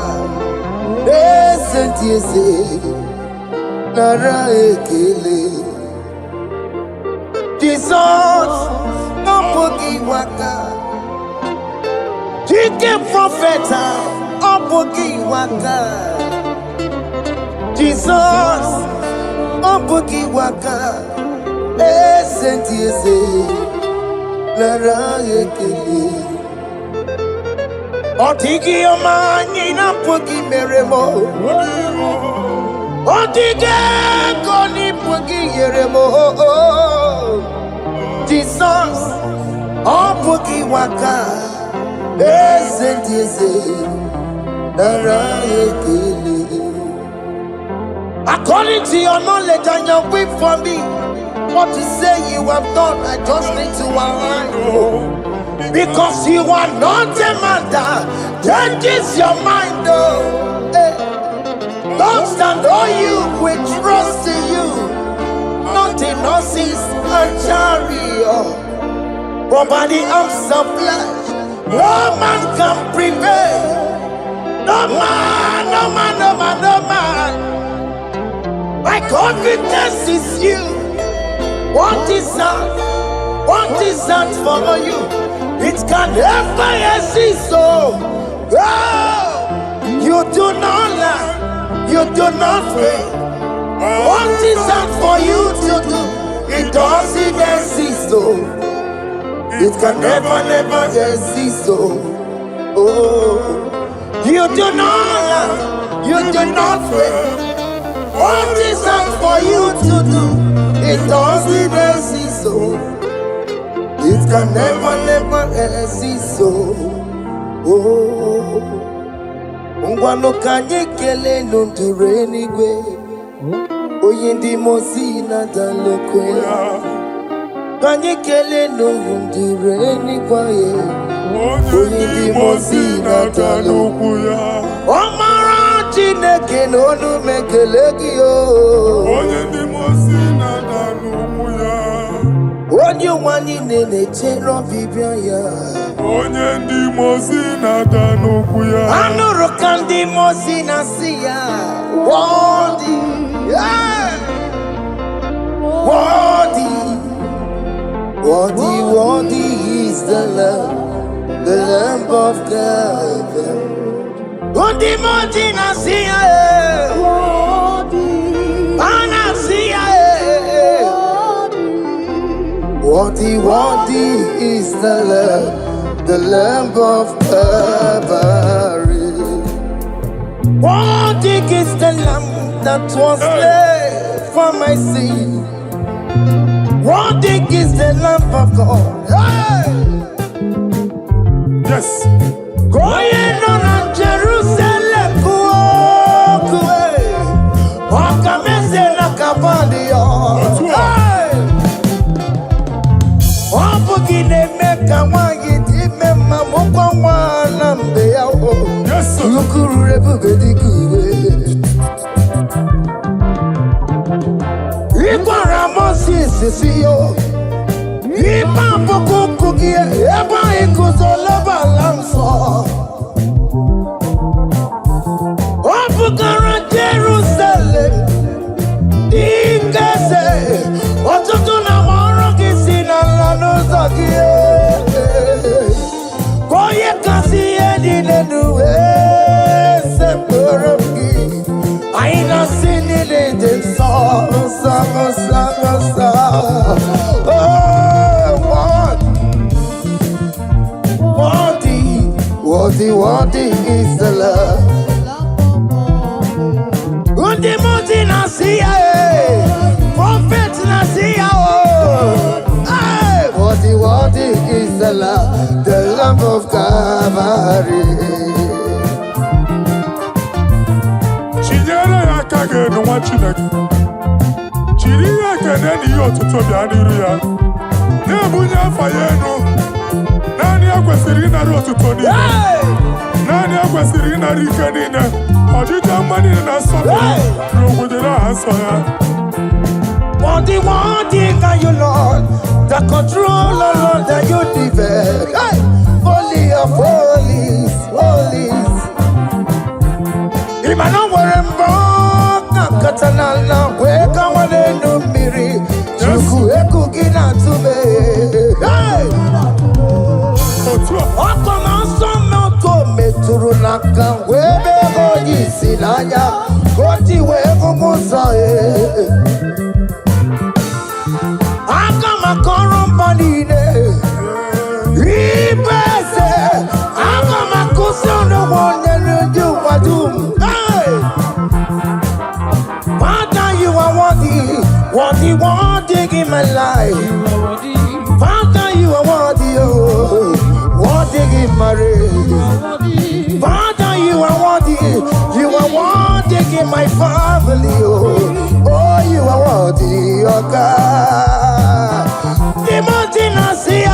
Listen to you say, Nara ekele. Jesus no boogie waka. Chicken prophet no boogie waka. Jesus no boogie waka. Listen to you say, Nara ekele. Otigi omani na pogi meremo. Otige koni pogi yeremo. Jesus, oh pogi waka. Esentiese, nara ekele. According to your knowledge and your will for me, what you say you have done, I just need to align. Because you are not a man that changes your mind, oh. Hey. Don't stand on you, we trust in you. Not in horses and chariot, but by the arms of flesh, no man can prevail. No man, no man, no man, no man. My confidence is you. What is that? What is that for you? It can never exist, oh. You do not lie, you do not fail. What is that for you to do? It doesn't exist, oh. It can never, never exist, oh. You do not lie, you do not fail. What is that for you to do? It doesn't exist, oh. It can never, never exist, so. Oh, Ngwano kanye kele nundure Eluigwe. Oyindi mosi na dalokwe. Kanye kele nundure Eluigwe. Oyindi mosi na dalokwe. Omara Chineke n'onu mekelegi yo. Oyindi mosi na dalokwe. Onye nwanyị na-echere ọbịbịa ya. Onye ndị mozi na-ada n'okwu ya. Anụrụ ka ndị mozi na-asị ya. Worthy, yeah. Worthy, worthy, worthy is the Lamb of God. Ndị mozi na-asị ya. Na-asị ya. Worthy, worthy is the Lamb of Calvary. Worthy is the Lamb that was slain for my sin. Worthy is the Lamb of God. Hey! Yes. Going on Jerusalem, Wakamese na Kabandio. Wapugine meka wangiti mema mukwa nambe yao. Yes, sir. Lukuru rebugedi kuwe. Ikwa ramosi sisiyo. Ipa pokukugie eba ikuzola balanso. Wapugara Jerusalem. Ikese watoto na maroki sina lanozagie. Koye kasi edi nenuwe sepurumgi. Aina sini lede sa. Worthy is the love. Undi muti nasiya, prophet nasiya. Worthy is the love of Calvary. Chinyere ya kage no wa Chineke. Chiri ya kene ni otuto bia niru ya. Na bunya faye no. Nani akwesiri na otuto ni. Nani akwesiri na rike ni na. Ojija mani na so. Rogudera aso ya. Worthy are you, Lord. The controller, Lord, that you develop. Holy of holies. Imano werembo katanala weka wane numiri. Chuku eku gina tume. Oko masomo kome turunaka webe hoji sinanya. Koti wevu musae. Akama korombanine. Ibese. Akama kusono wone nuju wadum. Father, you are worthy in my life. Father, you are worthy in my race. Father, you are worthy in my family. Oh, you are worthy, oh God. The mountain I see,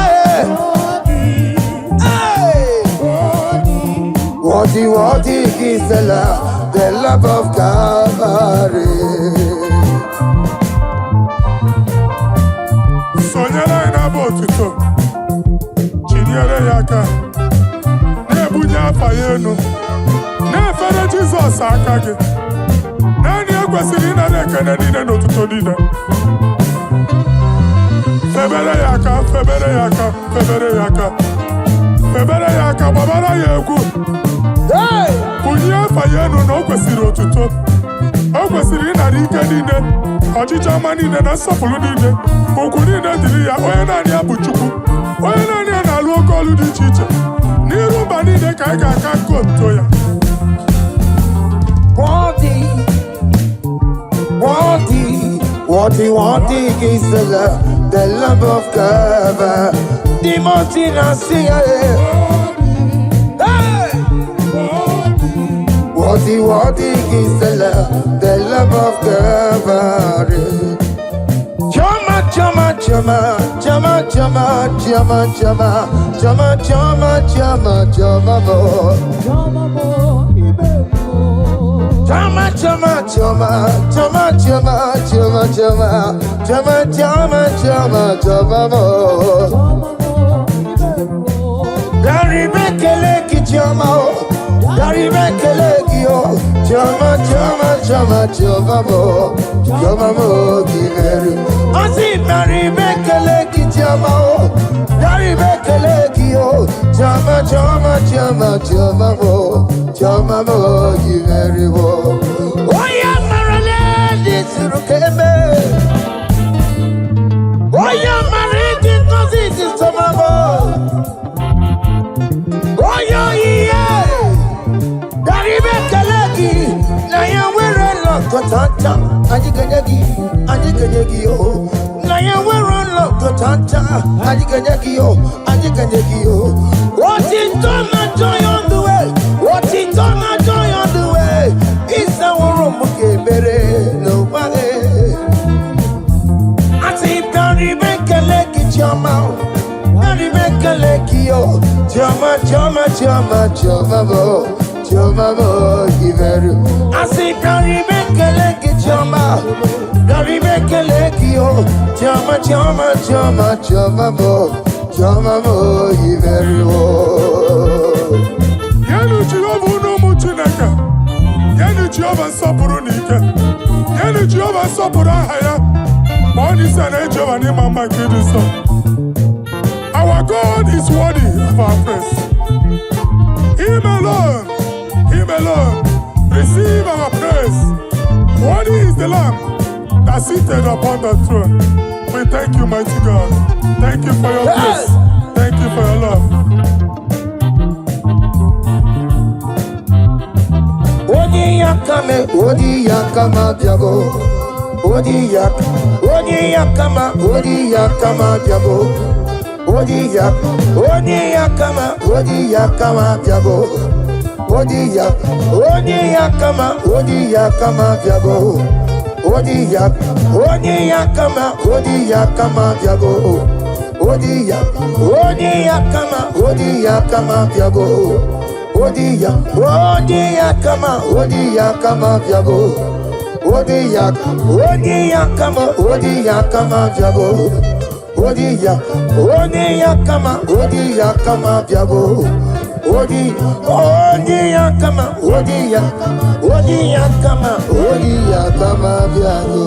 worthy is the love of Calvary. Sonyala ina botuto. Chinyere yaka. Nebunya fayenu. Nefere Jesus akage. Nani akwesiri na rekene nine notuto nine. Febere yaka, babara yegu. Bunya fayenu no kwesiri otuto. O kwesiri na rike nine. Ojija manine na sofulu nine. Okuni na diri ya oye nani abuchuku. Oye nani analu okolu di chiche. Niru banine kaiga kakoto ya. Worthy is the love of God. The mountain I see, worthy is the love of God. Chama, Ajiganyagi, oh, na ya wero Olo Kotanta, Ajiganekio, Ajiganekio. What is done, joy on the way. What is done, joy on the way. It's our room, okay, nobody. I say, Barry, make a leg, it's your mouth. Barry, make a leg, yo. Jama, Jama, Jama, Jama, Jama, Jama, I say, Barry, make a leg, it's your mouth. Barry, make a leg, yo. Jama, Jama, Jama, Jama, Jama, Yanu Jehovah no muchineka. Yanu Jehovah sapurunika. Yanu Jehovah sapurahaya. Money sana Jehovah ni mama kidisa. Our God is worthy of our praise. Him alone, receive our praise. Worthy is the Lamb that seated upon the throne. We thank you, mighty God. Thank you for your grace. Thank you for your love. Odi yakama diabo. Odi yakama diabo. Odi yakama diabo. Odi yakama diabo. Odi yakama diabo. Odi yakama diabo. Odi yakama diabo. Odi yakama diabo. Odi yakama diabo. Odi yakama diabo.